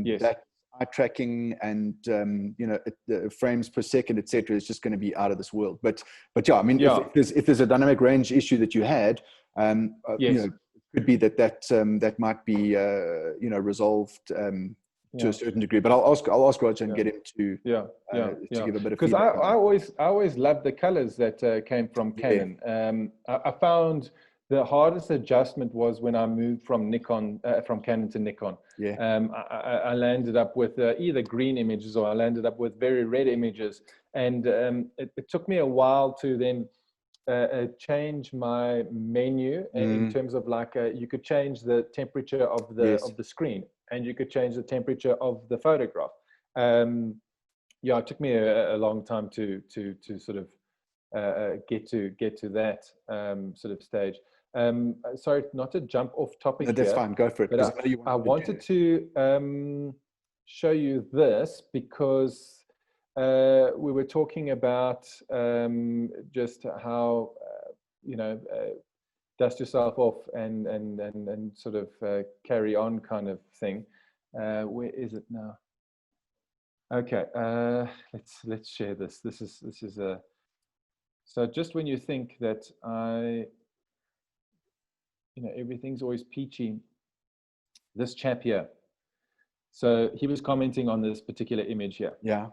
Yes. That eye tracking and the frames per second, etc., is just going to be out of this world. But yeah, I mean, if there's a dynamic range issue that you had, yes, it could be that might be resolved to a certain degree. But I'll ask Roger and get him to give a bit of because feedback. I always loved the colors that came from Canon. I found the hardest adjustment was when I moved from Canon to Nikon. I landed up with either green images, or I landed up with very red images, and it took me a while to then change my menu in terms of like you could change the temperature of the screen, and you could change the temperature of the photograph. It took me a long time to sort of get to that sort of stage. Sorry, not to jump off topic. No, that's here, fine. Go for it. But I wanted to show you this because we were talking about just how dust yourself off and sort of carry on kind of thing. Where is it now? Okay, let's share this. This is a. So just when you think that everything's always peachy, this chap here. So he was commenting on this particular image here. Yeah.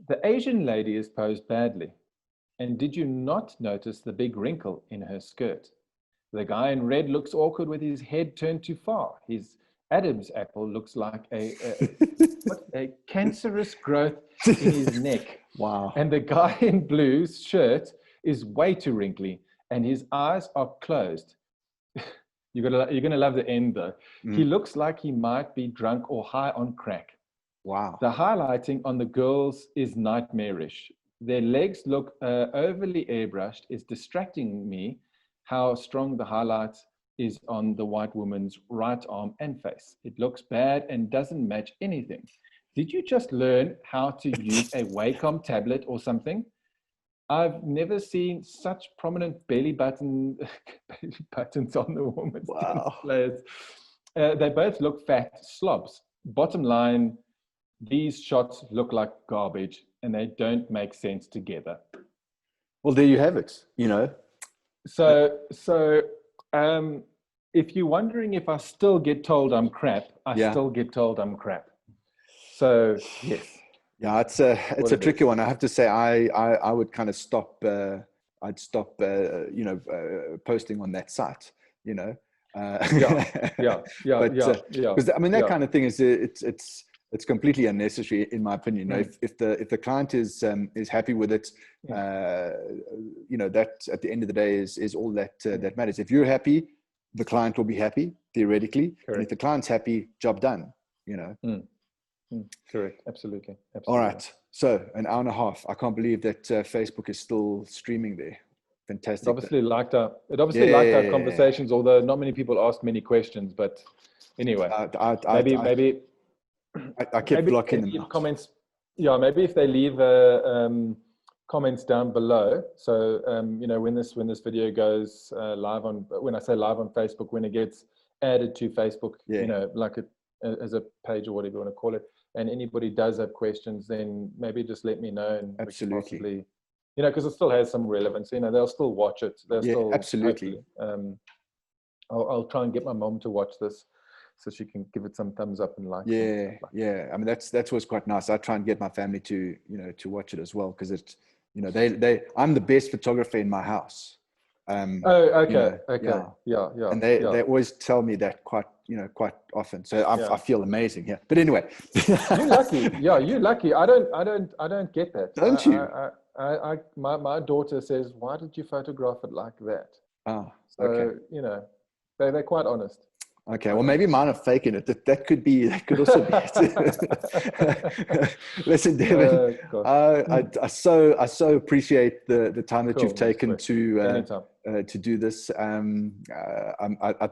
The Asian lady is posed badly. And did you not notice the big wrinkle in her skirt? The guy in red looks awkward with his head turned too far. His Adam's apple looks like a cancerous growth in his neck. Wow. And the guy in blue's shirt is way too wrinkly, and his eyes are closed. You're gonna love the end though. He looks like he might be drunk or high on crack. Wow. The highlighting on the girls is nightmarish. Their legs look overly airbrushed. It's distracting me how strong the highlight is on the white woman's right arm and face. It looks bad and doesn't match anything. Did you just learn how to use a Wacom tablet or something? I've never seen such prominent belly buttons on the woman's players. They both look fat slobs. Bottom line, these shots look like garbage and they don't make sense together. Well, there you have it, So if you're wondering if I still get told I'm crap, I still get told I'm crap. So, yes. Yeah, it's a tricky one. I have to say, I would kind of stop. I'd stop, posting on that site. Because I mean, that kind of thing is it's completely unnecessary, in my opinion. If the client is happy with it, that at the end of the day is all that matters. If you're happy, the client will be happy theoretically, and if the client's happy, job done. Correct. Absolutely. All right. So an hour and a half. I can't believe that Facebook is still streaming there. Fantastic. It obviously liked our conversations, although not many people asked many questions. But anyway, maybe I kept blocking them. Comments. Yeah, maybe if they leave comments down below. So when this video goes live on, when I say live on Facebook, when it gets added to Facebook, like as a page or whatever you want to call it, and anybody does have questions, then maybe just let me know, and absolutely, possibly, because it still has some relevance. They'll still watch it. They'll still, absolutely. I'll try and get my mom to watch this, so she can give it some thumbs up and like. Yeah. I mean, that's what's quite nice. I try and get my family to watch it as well, because it, I'm the best photographer in my house. Okay. Yeah. And they always tell me that quite often. So I feel amazing. Yeah. But anyway, you're lucky. Yeah, you're lucky. I don't get that. Don't you? My daughter says, "Why did you photograph it like that?" Oh, so, okay. They're quite honest. Okay, well, maybe mine are faking it. That could also be it. Listen, Devin, I so appreciate the time that you've taken to do this. I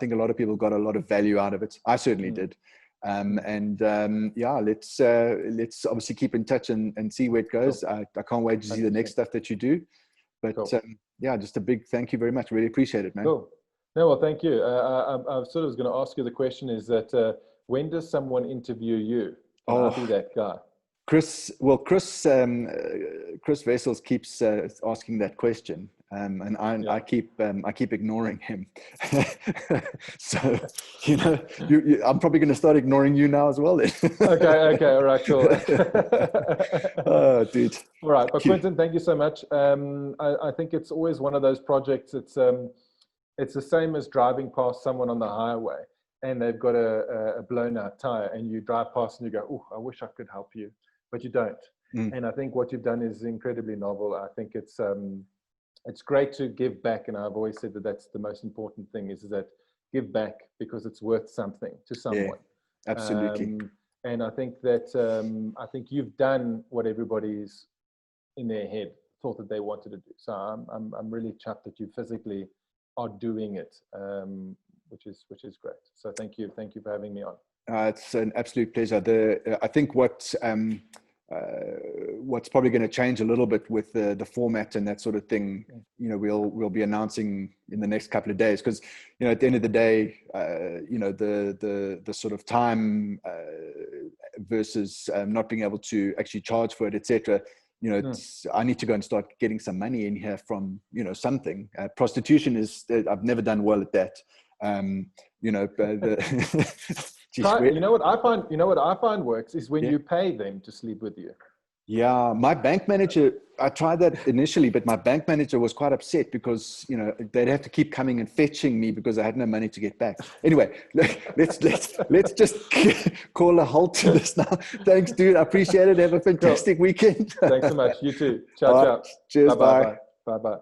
think a lot of people got a lot of value out of it. I certainly did. Let's obviously keep in touch and see where it goes. I can't wait to see the next stuff that you do. But just a big thank you very much. Really appreciate it, man. Cool. No, well, thank you. I sort of was going to ask you the question is that when does someone interview you? Can I be that guy? Chris Vessels keeps asking that question, and I keep ignoring him. So I'm probably going to start ignoring you now as well. Then. Okay, all right, cool. Oh, dude. All right, but Quentin, thank you so much. I think it's always one of those projects. It's the same as driving past someone on the highway and they've got a blown out tire, and you drive past and you go, "Oh, I wish I could help you," but you don't. And I think what you've done is incredibly novel. I think it's great to give back, and I've always said that that's the most important thing, is that give back because it's worth something to someone. Yeah, absolutely. And I think that you've done what everybody's in their head thought that they wanted to do. So I'm really chuffed that you physically are doing it, which is great. So thank you for having me on. It's an absolute pleasure. I think what's probably going to change a little bit with the format and that sort of thing, we'll be announcing in the next couple of days, because at the end of the day, the sort of time versus not being able to actually charge for it, etc. I need to go and start getting some money in here from something. Prostitution is, I've never done well at that. What I find works is when you pay them to sleep with you. Yeah, my bank manager, I tried that initially, but my bank manager was quite upset because they'd have to keep coming and fetching me because I had no money to get back. Anyway, let's just call a halt to this now. Thanks, dude. I appreciate it. Have a fantastic weekend. Thanks so much. You too. Ciao, ciao. Cheers. Bye. Bye.